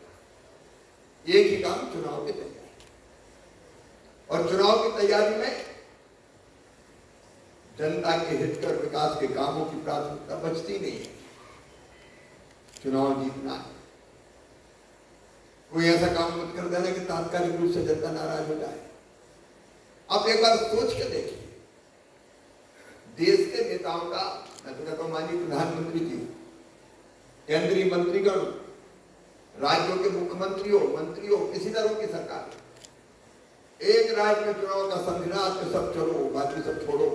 एक ही काम, चुनाव की तैयारी। और चुनाव की तैयारी में जनता के हित और विकास के कामों की प्राथमिकता बचती नहीं है। चुनाव जीतना है। कोई ऐसा काम मत कर देना कि तात्कालिक रूप से जनता नाराज हो जाए। आप एक बार सोच के देखिए, देश के नेताओं का, मैं तो कहता हूं माननीय प्रधानमंत्री जी, केंद्रीय मंत्रीगण, राज्यों के मुख्यमंत्रियों, मंत्रियों, किसी तरह की सरकार, एक राज्य में चुनाव का संविधान पे सब चलो, बाकी सब छोड़ो।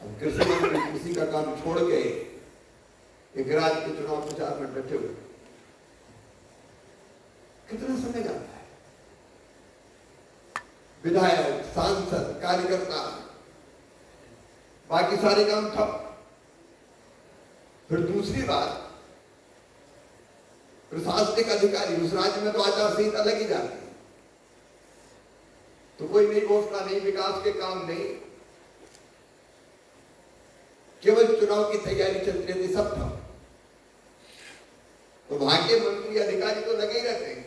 अब कृषि मंत्री कृषि का काम छोड़ के एक राज्य के चुनाव प्रचार में बैठे हुए, कितना समय जाता है? विधायक, सांसद, कार्यकर्ता, बाकी सारे काम ठप। फिर दूसरी बात, प्रशासनिक अधिकारी, उस राज्य में तो आचार संहिता लगी जाती है, तो कोई नई घोषणा नहीं, विकास के काम नहीं, केवल चुनाव की तैयारी चलती रहती, सब था। तो वहां के मंत्री अधिकारी तो लगे ही रहते हैं।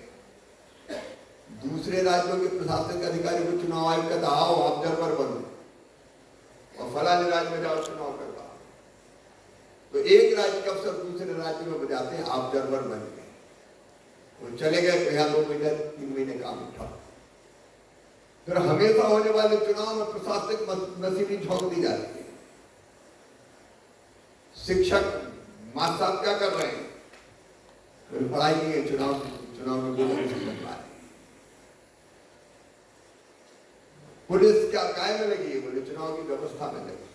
दूसरे राज्यों के प्रशासनिक अधिकारी को चुनाव आयोग कहता, आओ आप जरवर बनो और फलाने राज्य में जाओ चुनाव करवाओ। तो एक राज्य के अफसर दूसरे राज्य में बजाते हैं, आप जरवर बन गए, वो चले गए, तो यहाँ 2 महीने 3 महीने काम उठा। फिर हमेशा होने वाले चुनाव में प्रशासनिक मशीनी झोंक दी जाती है। शिक्षक, मास्टर साहब क्या कर रहे हैं? फिर पढ़ाई नहीं है, चुनाव में बोलने से बन पा रहे। पुलिस क्या काय में लगी है? बोले चुनाव की व्यवस्था में लगी।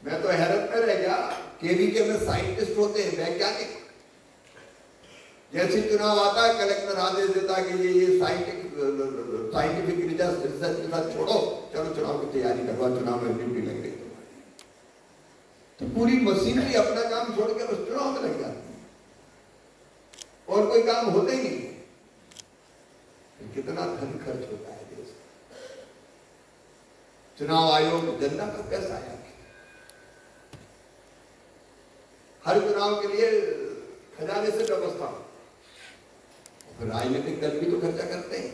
मैं तो हैरत में रह गया, केवीके में साइंटिस्ट होते हैं, वैज्ञानिक, जैसे चुनाव आता है कलेक्टर आदेश देता है कि ये साइंटिफिक रिसर्च छोड़ो, चलो चुनाव की तैयारी करवा, चुनाव में ड्यूटी लग गई तुम्हारी। तो पूरी मशीनरी अपना काम छोड़ के बस चुनाव में लग जाती है और कोई काम होता ही नहीं है। कितना धन खर्च होता है देश में। चुनाव आयोग जनता का पैसा आया, हर चुनाव के लिए खजाने से व्यवस्था। राजनीतिक दल भी तो खर्चा करते हैं,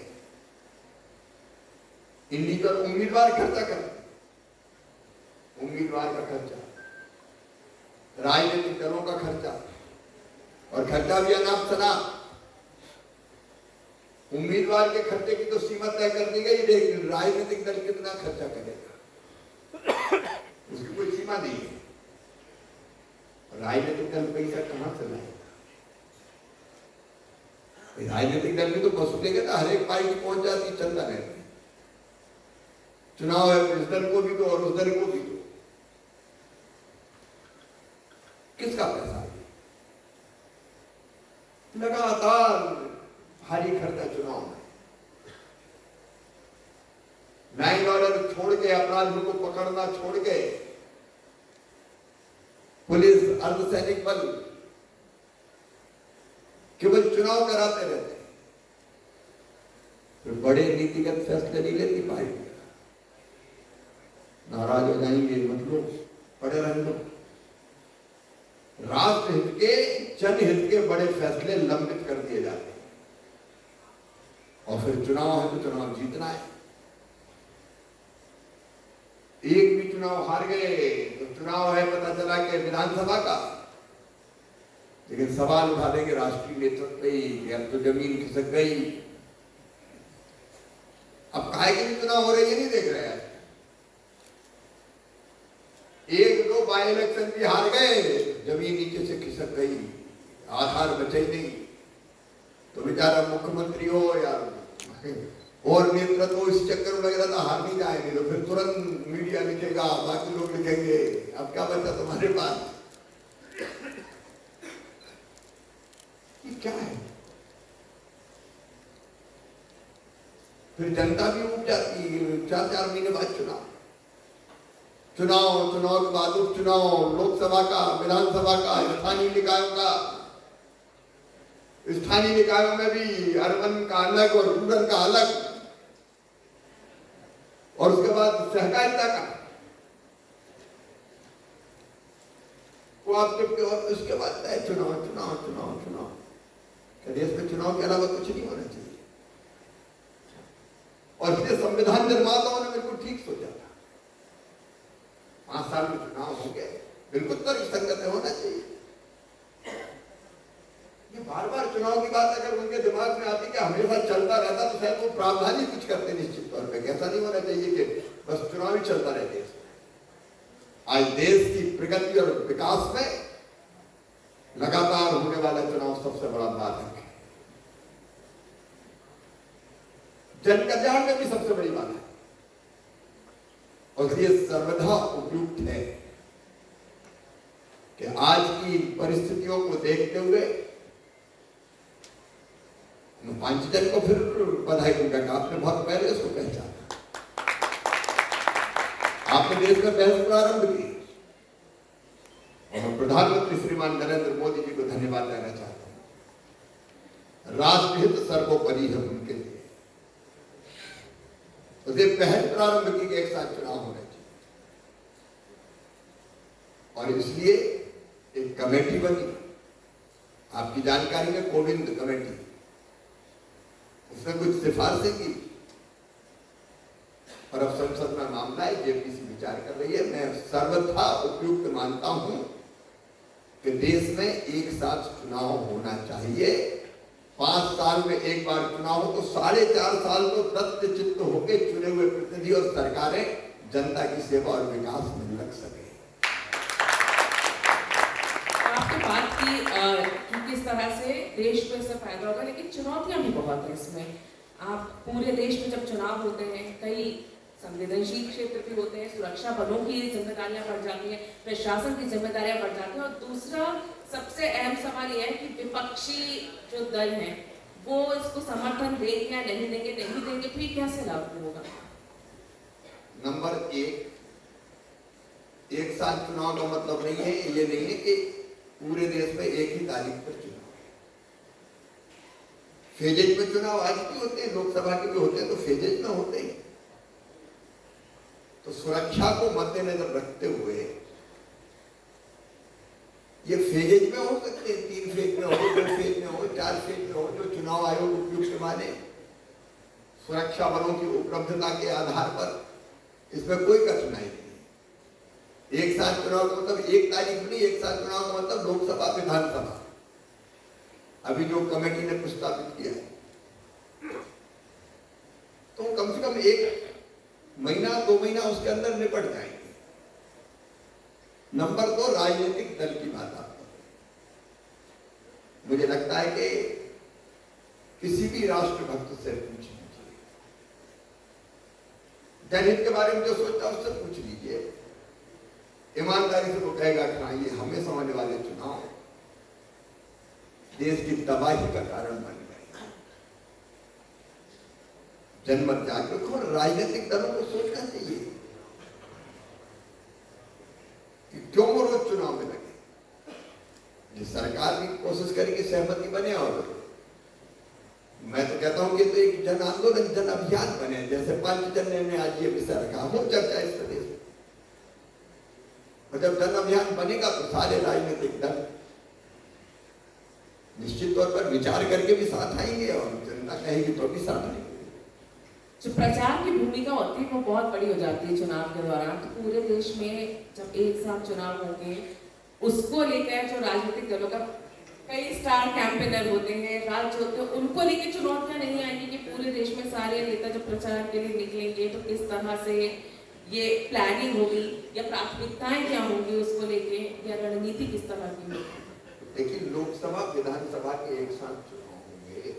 इंडिविजुअल उम्मीदवार खर्चा करते हैं, उम्मीदवार का खर्चा, राजनीतिक दलों का खर्चा, और खर्चा भी अनाप शनाप। उम्मीदवार के खर्चे की तो सीमा तय कर दी गई, लेकिन राजनीतिक दल कितना खर्चा करेगा उसकी कोई सीमा नहीं है। राजनीतिक दल पैसा कहां से लाएगा? राजनीतिक दल भी तो वसूलेंगे ना, हर एक पार्टी पहुंच जाती, चलता रहता है। चुनाव है, इस दल को भी दो और उस दल को भी दो। किसका पैसा है? लगातार भारी खर्चा चुनाव में। लाइन ऑर्डर छोड़ के, अपराधियों को पकड़ना छोड़ के, पुलिस, अर्धसैनिक बल केवल चुनाव कराते रहते हैं। फिर बड़े नीतिगत फैसले नहीं लेती पार्टी। नाराज हो जाएंगे, मतलब पड़े रहने दो। राष्ट्र हित के, जनहित के बड़े फैसले लंबित कर दिए जाते हैं। और फिर चुनाव है तो चुनाव जीतना है। एक भी चुनाव हार गए तो चुनाव है, पता चला कि विधानसभा का, लेकिन सवाल उठा देंगे राष्ट्रीय नेतृत्व पे कि अब तो जमीन खिसक गई। अब काहे के लिए चुनाव हो रहे ये नहीं देख रहे हैं। 1-2 बाई इलेक्शन भी हार गए, जमीन नीचे से खिसक गई, आधार बचे ही नहीं। तो बेचारा मुख्यमंत्री हो या और नेतृत्व इस चक्कर में लग रहा था हार नहीं जाएंगे, तो फिर तुरंत मीडिया लिखेगा, बाकी लोग लिखेंगे, अब क्या बचा तुम्हारे पास? ये क्या है? फिर जनता भी उठ जाती है 4-4 महीने बाद चुनाव के बाद उपचुनाव, लोकसभा का, विधानसभा का, स्थानीय निकायों का, स्थानीय निकायों में भी अर्बन का अलग और रूरल का अलग, और उसके बाद सहकारिता का कोऑपरेटिव, और उसके बाद चुनाव चुनाव चुनाव चुनाव। देश में चुनाव के अलावा कुछ नहीं होना चाहिए। और फिर संविधान निर्माताओं ने बिल्कुल ठीक सोचा था, 5 साल में चुनाव हो गए, बिल्कुल तर्कसंगत होना चाहिए। ये बार बार चुनाव की बात अगर उनके दिमाग में आती कि हमेशा चलता रहता तो शायद वो प्रावधान ही कुछ करते निश्चित तौर पे। ऐसा नहीं होना चाहिए कि बस चुनाव ही चलता रहे देश में। आज देश की प्रगति और विकास में लगातार होने वाला चुनाव सबसे बड़ा बाधक है। जन कल्याण में भी सबसे बड़ी बात है, और ये सर्वथा उपयुक्त है कि आज की परिस्थितियों को देखते हुए पांचजन को फिर बधाई दूंगा कि आपने बहुत पहले इसको पहचाना, आपने देश में बहस प्रारंभ की, और प्रधानमंत्री श्रीमान नरेंद्र मोदी जी को धन्यवाद देना चाहता हूं। राष्ट्रहित सर्वोपरि है उनके लिए, तो ये पहल प्रारंभ की कि एक साथ चुनाव होने चाहिए, और इसलिए एक कमेटी बनी, आपकी जानकारी में कोविंद कमेटी, उसने कुछ सिफारिशें की, और अब संसद में मामला है, जेपीसी विचार कर रही है। मैं सर्वथा उपयुक्त मानता हूं कि देश में एक साथ चुनाव होना चाहिए। 5 साल में एक बार चुनाव हो तो 4.5 साल तो दत्तचित्त होकर चुने हुए प्रतिनिधि और सरकारें जनता की सेवा और विकास में लग सके। आपने बात की कि किस तरह से देश को इससे फायदा होगा, लेकिन चुनौतियां भी बहुत है इसमें। आप पूरे देश में जब चुनाव होते हैं, कई संवेदनशील क्षेत्र भी होते हैं, सुरक्षा बलों की जिम्मेदारियां बढ़ जाती हैं, प्रशासन की जिम्मेदारियां बढ़ जाती हैं, और दूसरा सबसे अहम सवाल यह है कि विपक्षी जो दल हैं वो इसको समर्थन देंगे या नहीं देंगे, नहीं देंगे तो ये कैसे लागू होगा? नंबर 1 साथ चुनाव का मतलब नहीं है, ये नहीं है कि पूरे देश में एक ही तारीख पर चुनाव। फेजेज में चुनाव आज भी होते हैं, लोकसभा के भी होते हैं, तो फेजेज में होते हैं। तो सुरक्षा को मद्देनजर रखते हुए ये फेजेज में हो सकते हैं, 3 फेज में हो, 2 फेज में हो, 4 फेज में हो, जो चुनाव आयोग उपयुक्त माने, सुरक्षा बलों की उपलब्धता के आधार पर, इसमें कोई कठिनाई नहीं। एक साथ चुनाव का मतलब 1 तारीख नहीं, एक साथ चुनाव का मतलब लोकसभा विधानसभा अभी जो कमेटी ने प्रस्तावित किया है, तो कम से कम 1 महीना 2 महीना उसके अंदर निपट जाएंगे। नंबर 2, राजनीतिक दल की बात आप करें, मुझे लगता है कि किसी भी राष्ट्रभक्त से पूछ लीजिए, जनहित के बारे में जो सोचता है उससे पूछ लीजिए, ईमानदारी से वो कहेगा कि हाँ, ये हमें समझने वाले चुनाव देश की तबाही का कारण बन गए। जनमत जागरूक और राजनीतिक दलों को सोचना चाहिए कि क्यों वो रोज चुनाव में लगे। सरकार भी कोशिश करेगी सहमति बने, और मैं तो कहता हूं कि तो एक जन आंदोलन, जन अभियान बने, जैसे पांचजन ने आज ये विषय रखा हो चर्चा इस प्रदेश में। और जब जन अभियान बनेगा तो सारे राजनीतिक दल निश्चित तौर पर विचार करके भी साथ आएंगे, और जनता कहेगी तो भी साथ आएंगे। जो प्रचार की भूमिका होती है वो बहुत बड़ी हो जाती है चुनाव के दौरान। तो पूरे देश में जब एक साथ चुनाव होंगे, उसको लेकर जो राजनीतिक दलों का कई स्टार कैंपेनर होते हैं, राज्य होते हैं, उनको लेकर चुनौतियां नहीं आएंगी कि पूरे देश में सारे नेता जब प्रचार के लिए निकलेंगे तो किस तरह से ये प्लानिंग होगी या प्राथमिकताएं क्या होंगी उसको लेके, या रणनीति किस तरह की होगी? देखिए, लोकसभा विधानसभा के एक साथ चुनाव होंगे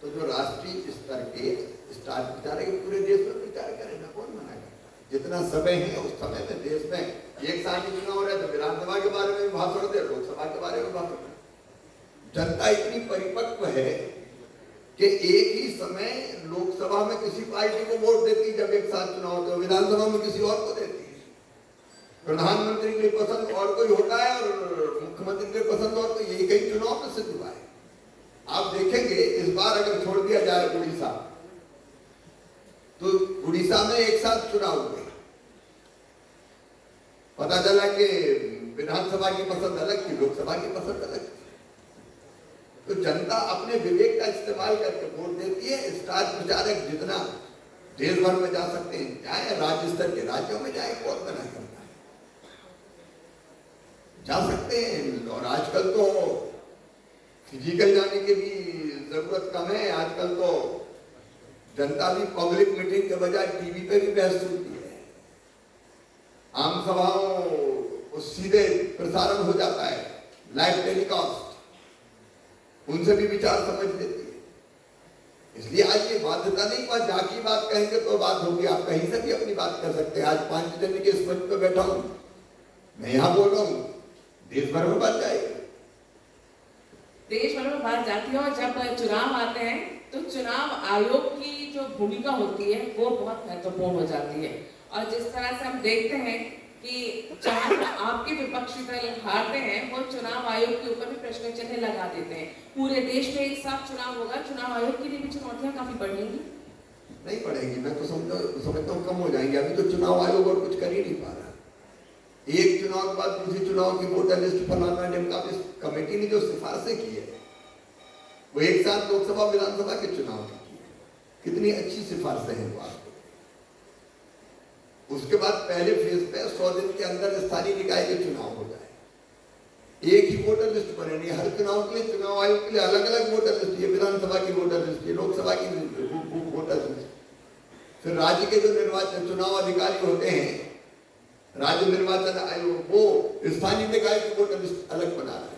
तो जो राष्ट्रीय स्तर के स्टार प्रचार है पूरे देश में प्रचार करें ना, कौन मना करता? जितना समय है उस समय में देश में एक साथ ही चुनाव हो रहा है तो विधानसभा के बारे में भाषण दे, लोकसभा के बारे में भाषण दे। जनता इतनी परिपक्व है कि एक ही समय लोकसभा में किसी पार्टी को वोट देती, जब एक साथ चुनाव होते, विधानसभा में किसी और को देती है। प्रधानमंत्री की पसंद और कोई होता है और मुख्यमंत्री की पसंद और, तो यही कई चुनाव में सिद्ध हुआ है। आप देखेंगे इस बार अगर छोड़ दिया जाए उड़ीसा, तो उड़ीसा में एक साथ चुनाव हुए, पता चला कि विधानसभा की पसंद अलग थी, लोकसभा की पसंद अलग थी। तो जनता अपने विवेक का इस्तेमाल करके वोट देती है। स्टार प्रचारक जितना देश भर में जा सकते हैं जाए, राज्य स्तर के राज्यों में जाए, कौन मना करता है, जा सकते हैं। और आजकल तो फिजिकल जाने की भी जरूरत कम है। आजकल तो जनता भी पब्लिक मीटिंग के बजाय टीवी पे भी बहस सुनती है, आम सभाओं सीधे प्रसारण हो जाता है, लाइव टेलीकास्ट, उनसे भी विचार समझ लेती है। इसलिए आज ये बाध्यता नहीं, पर जाकी बात कहेंगे तो बात होगी, आप कहीं से भी अपनी बात कर सकते हैं। आज 5 जन के इस मंच पे बैठा हूं, मैं यहाँ बोल रहा हूँ, देश भर में बात जाएगी, देश भर में बात जाती है। और जब चुनाव आते हैं तो चुनाव आयोग की जो भूमिका होती है वो बहुत महत्वपूर्ण हो जाती है। और जिस तरह से हम देखते हैं कि जहाँ आपके विपक्षी दल हारते हैं, वो चुनाव आयोग के ऊपर भी प्रश्न चिन्ह लगा देते हैं। पूरे देश में एक साथ चुनाव होगा, चुनाव आयोग के लिए भी चुनौतियां काफी बढ़ेंगी। नहीं बढ़ेगी, मैं तो समझता हूँ कम हो जाएंगे। अभी तो चुनाव आयोग और कुछ कर ही नहीं पा रहा। एक चुनाव के बाद दूसरे चुनाव की वोटर लिस्ट फलाना ढिमका, कमेटी ने जो सिफारिशें की है वो एक साथ लोकसभा विधानसभा के चुनाव की है। कितनी अच्छी सिफारिशें हैं वो आपको। उसके बाद पहले फेज पे 100 दिन के अंदर स्थानीय निकाय के चुनाव हो जाए, एक ही वोटर लिस्ट बने, नहीं हर चुनाव के लिए चुनाव आयोग के लिए अलग अलग वोटर लिस्ट, ये विधानसभा की वोटर लिस्ट, ये लोकसभा की वोटर लिस्ट। फिर राज्य के जो निर्वाचन चुनाव अधिकारी होते हैं, राज्य निर्वाचन आयोग, वो स्थानीय निकाय की वोटर लिस्ट अलग बना रहे हैं।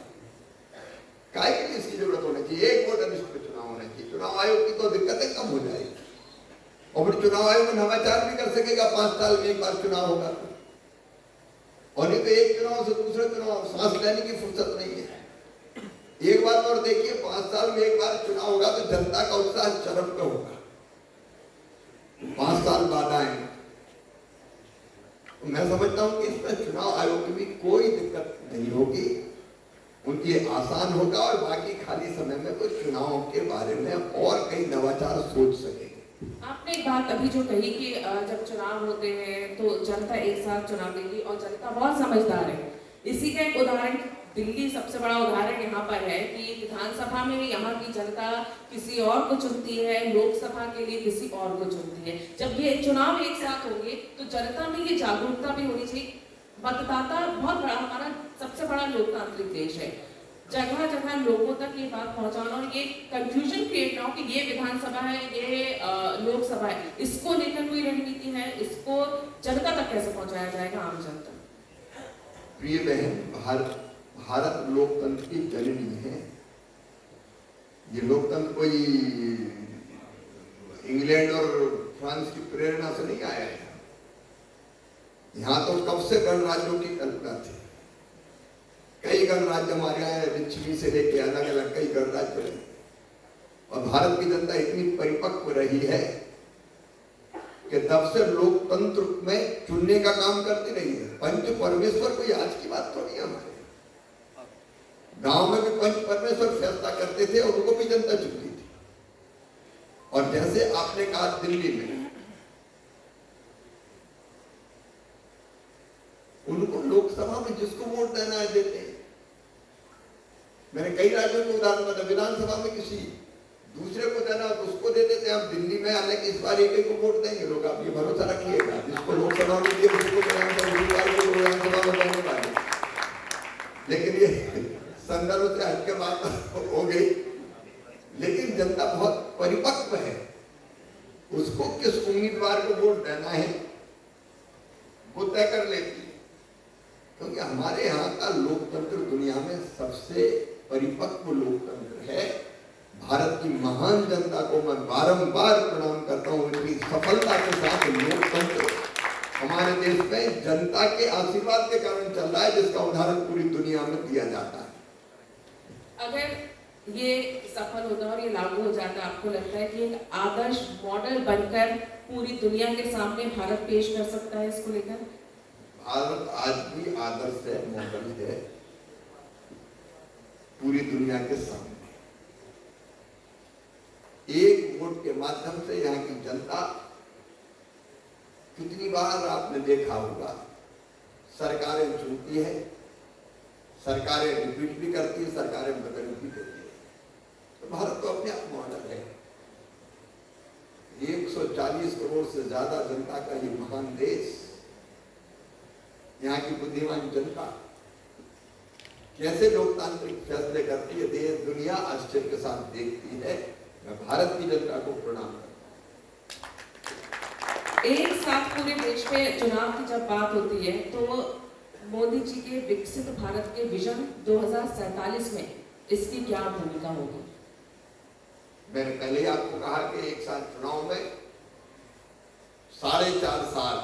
काय के लिए इसकी जरूरत होनी चाहिए, एक वोटर लिस्ट पे चुनाव होना चाहिए। चुनाव आयोग की तो दिक्कतें कम हो जाएगी और फिर चुनाव आयोग नवाचार भी कर सकेगा। 5 साल में एक बार चुनाव होगा, और नहीं तो एक चुनाव से दूसरे चुनाव, सांस लेने की फुर्सत नहीं है। एक बात और देखिए, 5 साल में एक बार चुनाव होगा तो जनता का उत्साह चरम पे होगा। 5 साल बाद आएंगे, मैं समझता हूं कि इसमें चुनाव आयोग की भी कोई दिक्कत नहीं होगी, उनकी आसान होगा। और बाकी खाली समय में तो चुनाव के बारे में और कई नवाचार सोच सकेंगे। आपने एक बात अभी जो कही कि जब चुनाव होते हैं तो जनता एक साथ चुनाव देगी, और जनता बहुत समझदार है। इसी का एक उदाहरण दिल्ली सबसे बड़ा उदाहरण यहाँ पर है कि विधानसभा में यहाँ की जनता किसी और को चुनती है, लोकसभा के लिए किसी और को चुनती है। जब ये चुनाव एक साथ होंगे तो जनता में ये जागरूकता भी होनी चाहिए। मतदाता बहुत बड़ा, हमारा सबसे बड़ा लोकतांत्रिक देश है, जगह जगह लोगों तक ये बात पहुंचाना और ये कंफ्यूजन क्रिएट ना हो कि ये विधानसभा है, ये लोकसभा है, इसको लेकर कोई रणनीति है, इसको जनता तक कैसे पहुंचाया जाएगा, आम जनता। प्रिय बहन, भारत लोकतंत्र की जननी है। ये लोकतंत्र कोई इंग्लैंड और फ्रांस की प्रेरणा से नहीं आया है। यहाँ तो कब से गणराज्यों की कल्पना थी। कई गणराज्य हमारे यहाँ लिच्छवी से लेके अलग अलग कई गणराज्य रहे, और भारत की जनता इतनी परिपक्व रही है कि तब से लोकतंत्र में चुनने का काम करती रही है। पंच परमेश्वर कोई आज की बात थोड़ी है। हमारे गांव में भी पंच परमेश्वर फैसला करते थे और उनको भी जनता चुनती थी। और जैसे आपने कहा दिल्ली में उनको लोकसभा में जिसको वोट देना है देते हैं। मैंने कई राज्यों को उदाहरण बताया, विधानसभा में किसी दूसरे को देना तो उसको दे देते हैं। हम दिल्ली में आने की इस बार एक को वोट देंगे लोग, आप ये भरोसा रखिएगा। जिसको लोकसभा में दिए उसको विधानसभा में देने वाले। लेकिन ये संदर्भ से हटके बात हो गई। लेकिन जनता बहुत परिपक्व है, उसको किस उम्मीदवार को वोट देना है वो तय कर लेती है। क्योंकि हमारे यहाँ का लोकतंत्र दुनिया में सबसे परिपक्व लोकतंत्र है। भारत की महान जनता को मैं बारंबार प्रणाम करता हूँ। इतनी सफलता के साथ लोकतंत्र हमारे देश में जनता के आशीर्वाद के कारण चल रहा है, जिसका उदाहरण पूरी दुनिया में दिया जाता है। अगर ये सफल होता है और ये लागू हो जाता है, आपको लगता है कि एक आदर्श मॉडल बनकर पूरी दुनिया के सामने भारत पेश कर सकता है इसको लेकर? भारत आज भी आदर्श है, मॉडल है पूरी दुनिया के सामने। एक वोट के माध्यम से यहाँ की जनता, कितनी बार आपने देखा होगा, सरकारें चुनती है, सरकारें रिपीट भी करती है, सरकारें बदल भी देती है। तो भारत तो अपने आप मॉडल है। 140 करोड़ से ज्यादा जनता का ये महान देश, यहाँ की बुद्धिमान जनता कैसे लोकतांत्रिक फैसले करती है, देश दुनिया आश्चर्य के साथ देखती है। मैं भारत की जनता को प्रणाम करता हूं। एक साथ पूरे देश में चुनाव की जब बात होती है तो मोदी जी के विकसित भारत के विजन 2047 में इसकी क्या भूमिका होगी? मैंने पहले ही आपको कहा कि एक साथ चुनाव में 4.5 साल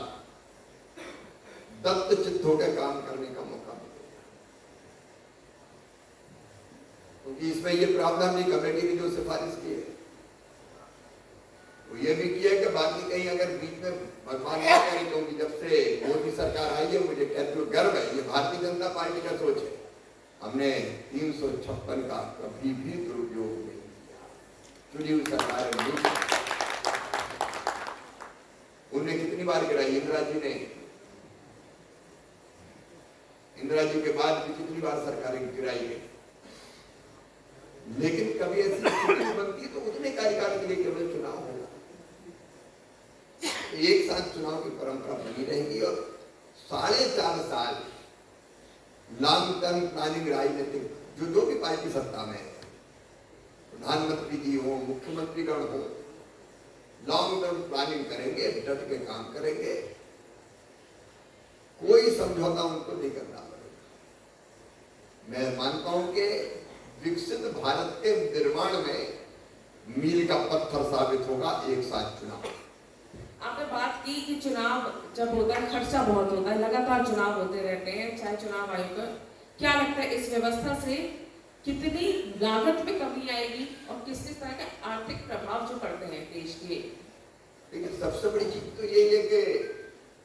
दत्त चित्त होकर काम करने का मौका मिलेगा, क्योंकि इसमें ये प्रावधान नहीं, कमेटी ने जो सिफारिश की है वो ये भी किया कि बाकी कहीं अगर बीच में भगवान ना करे, क्योंकि जब से मोदी सरकार आई है मुझे कहते हुए गर्व है, ये भारतीय जनता पार्टी का सोच है, हमने 356 का कभी भी दुरुपयोग नहीं किया। चुनी हुई सरकार उन्हें कितनी बार गिराई, इंदिरा जी के बाद भी कितनी बार सरकारें गिराई गई, लेकिन कभी ऐसी स्थिति बनती तो उतने कार्यकाल के लिए केवल चुनाव होगा। एक साथ चुनाव की परंपरा बनी रहेगी और 4.5 साल लॉन्ग टर्म प्लानिंग, राजनीतिक जो भी पार्टी सत्ता में है, प्रधानमंत्री जी हो, मुख्यमंत्रीगण हो, लॉन्ग टर्म प्लानिंग करेंगे, डट के काम करेंगे, कोई समझौता उनको नहीं करना पड़ेगा। मैं मानता हूं कि विकसित भारत के निर्माण में मील का पत्थर साबित होगा एक साथ चुनाव। आपने बात की कि चुनाव जब होता है खर्चा बहुत होता है, लगातार चुनाव होते रहते हैं, चाहे चुनाव आयोग का, क्या लगता है इस व्यवस्था से कितनी लागत में कमी आएगी और किस किस तरह के आर्थिक प्रभाव जो पड़ते हैं देश के? लेकिन सबसे बड़ी चीज तो यही है कि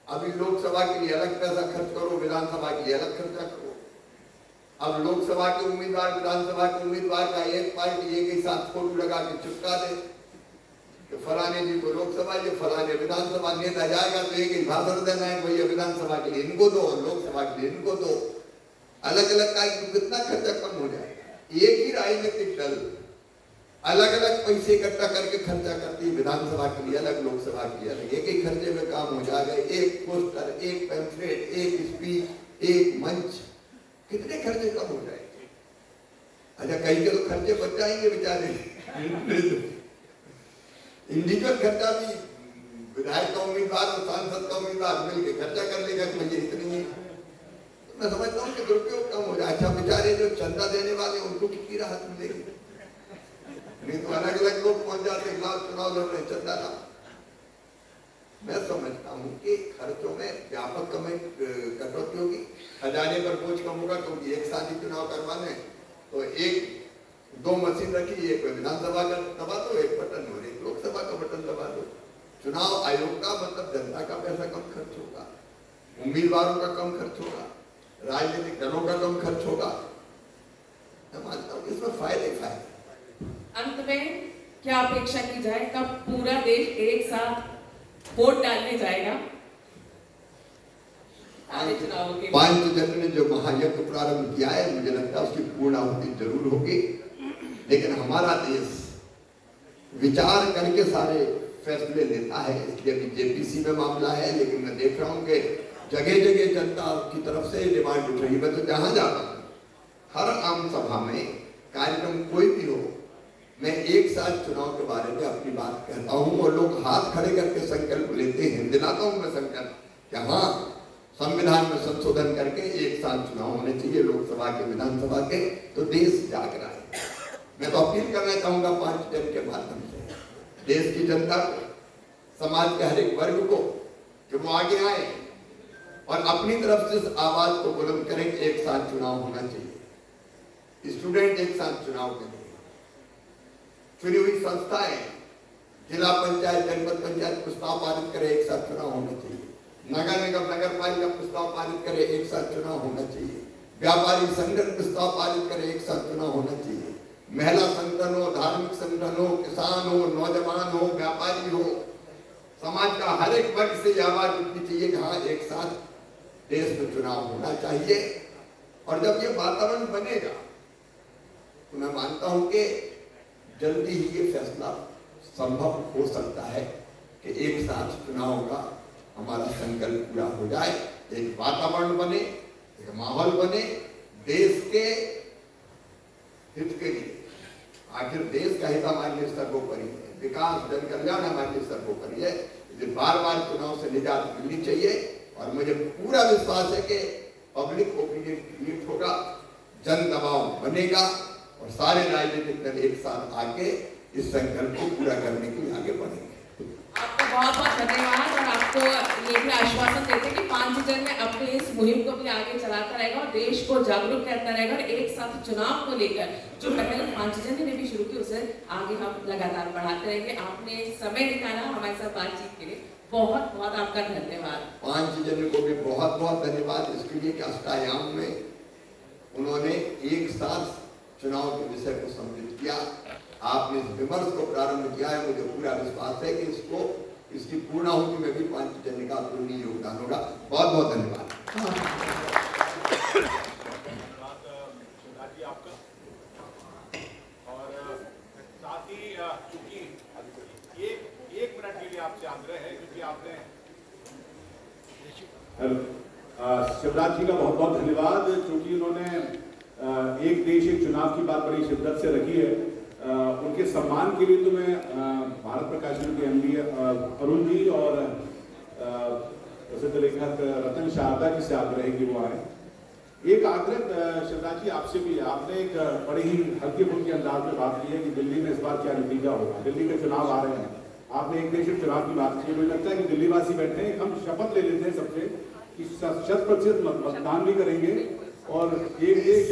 अभी लोकसभा के लिए अलग पैसा खर्च करो, विधानसभा के लिए अलग खर्चा करो। अब लोकसभा के उम्मीदवार, विधानसभा के उम्मीदवार का एक पार्टी एक ही साथ फोटो लगा के चिपका दे कि फलाने जी को लोकसभा, ये फलाने विधानसभा, नेता जाएगा तो एक ही भाषण देना है, भैया विधानसभा के लिए इनको दो, लोकसभा के लिए इनको दो, अलग अलग का कितना खर्चा कम हो जाएगा। एक ही राजनीतिक दल अलग अलग पैसे इकट्ठा करके खर्चा करती है, विधानसभा के लिए अलग, लोकसभा के लिए अलग, एक ही खर्चे में काम हो जाएगा। एक पोस्टर, एक पैम्फलेट, एक स्पीच, एक मंच, कितने खर्चे कम हो जाएंगे। अच्छा, कहीं के तो खर्चे बच जाएंगे बेचारे, इंडिविजुअल खर्चा भी विधायक का उम्मीदवार और सांसद का उम्मीदवार मिलकर खर्चा कर लेगा कि मुझे इतनी है। तो मैं समझता हूँ कि दुरुपयोग कम हो जाए। अच्छा, बेचारे जो चंदा देने वाले उनको कितनी राहत मिलेगी, नहीं तो अलग अलग लोग पहुंच जाते, चुनाव लड़ रहे, चंदा ला। मैं समझता हूँ कि खर्चों में व्यापक कटौती होगी, खजाने पर बोझ कम होगा, क्योंकि एक साथ ही चुनाव करवाने तो एक 2 मशीन रखी, एक विधानसभा का दबा दो, एक बटन और एक लोकसभा का बटन दबा दो। चुनाव आयोग का मतलब जनता का पैसा कम खर्च होगा, उम्मीदवारों का कम खर्च होगा, राजनीतिक दलों का कम खर्च होगा। मैं मानता हूँ इसमें फायदे फायदे। अंत में क्या अपेक्षा की जाए, कब पूरा देश एक साथ वोट डालने जाएगा? 5 जन ने जो महायज्ञ प्रारंभ किया है, मुझे लगता है उसकी पूर्णाहुति जरूर होगी, लेकिन हमारा देश विचार करके सारे फैसले लेता है। इसलिए अभी जेपीसी में मामला है, लेकिन मैं देख रहा हूँ कि जगह जगह जनता की तरफ से डिमांड उठ रही है। मैं तो जहां जाता हूँ, हर आम सभा में कार्यक्रम कोई भी हो, मैं एक साथ चुनाव के बारे में अपनी बात कहता हूँ और लोग हाथ खड़े करके संकल्प लेते हैं। दिलाता हूँ मैं संकल्प कि हाँ, संविधान में संशोधन करके एक साथ चुनाव होने चाहिए, लोकसभा के, विधानसभा के, तो देश जाग रहा है। मैं तो अपील करना चाहूंगा 5 जन के माध्यम से देश की जनता को, समाज के हर एक वर्ग को, कि वो आगे आए और अपनी तरफ से इस आवाज को बुलंद करें कि एक साथ चुनाव होना चाहिए। स्टूडेंट एक साथ चुनाव करें, चुनी हुई संस्थाएं, जिला पंचायत, जनपद पंचायत प्रस्ताव पारित करें, एक साथ चुनाव होना चाहिए। नगर निगम नगर पालिका प्रस्ताव पारित करे, एक साथ चुनाव होना चाहिए। व्यापारी संगठन प्रस्ताव पारित करे, एक साथ चुनाव होना चाहिए। महिला संगठन हो, धार्मिक संगठन हो, किसान हो, नौजवान हो, व्यापारी हो, समाज का हर एक वर्ग से यह आवाज उठनी चाहिए कि हाँ एक साथ देश में चुनाव होना चाहिए। और जब ये वातावरण बनेगा तो मैं मानता हूं कि जल्दी ही ये फैसला संभव हो सकता है कि एक साथ चुनाव का हमारा संकल्प पूरा हो जाए, एक वातावरण बने, एक माहौल बने देश के हित के लिए। आखिर देश का हित हमारे लिए सर्वोपरि है, विकास जन कल्याण हमारे लिए सर्वोपरि है। इसलिए बार बार चुनाव से निजात मिलनी चाहिए और मुझे पूरा विश्वास है कि पब्लिक ओपिनियन क्रिएट होगा, जन दबाव बनेगा और सारे राजनीतिक दल एक साथ आके इस संकल्प को पूरा करने के लिए आगे बढ़ेंगे। आपको बहुत बहुत धन्यवाद और आपको ये भी आश्वासन देते हैं कि 5 जन में अपने इस मुहिम को भी आगे चलाता रहेगा और देश को जागरूक करता रहेगा और एक साथ चुनाव को लेकर जो पहले 5 जन ने भी शुरू की उसे आगे हम लगातार बढ़ाते रहेंगे। आपने समय निकाला हमारे साथ बातचीत के लिए, बहुत बहुत आपका धन्यवाद। 5 जन को भी बहुत बहुत धन्यवाद इसके लिए कि अष्टायाम में उन्होंने एक साथ चुनाव के विषय को सम्मिलित किया। आपने इस विमर्श को प्रारंभ किया है, मुझे पूरा विश्वास है कि इसकी पूर्णाहुति में भी 5 जन का पूर्ण योगदान होगा। बहुत बहुत धन्यवाद। आपका और साथ ही चूंकि एक मिनट के लिए आपसे आग्रह है क्योंकि आपने शिवराज जी का बहुत बहुत धन्यवाद, क्योंकि उन्होंने एक देश एक चुनाव की बात बड़ी शिद्दत से रखी है। उनके सम्मान के लिए तो मैं भारत प्रकाशन के MD अरुण जी और प्रसिद्ध लेखक रतन शारदा जी से आग्रह है कि वो आए। एक आग्रह शिवराज जी आपसे भी है, आपने एक बड़ी ही हल्के फुल्के अंदाज में बात की है कि दिल्ली में इस बार क्या नतीजा होगा, दिल्ली के चुनाव आ रहे हैं, आपने एक देश एक चुनाव की बात की। मुझे लगता है कि दिल्ली वासी बैठे हैं, हम शपथ ले लेते हैं सबसे कि 100% मतदान भी करेंगे और एक देश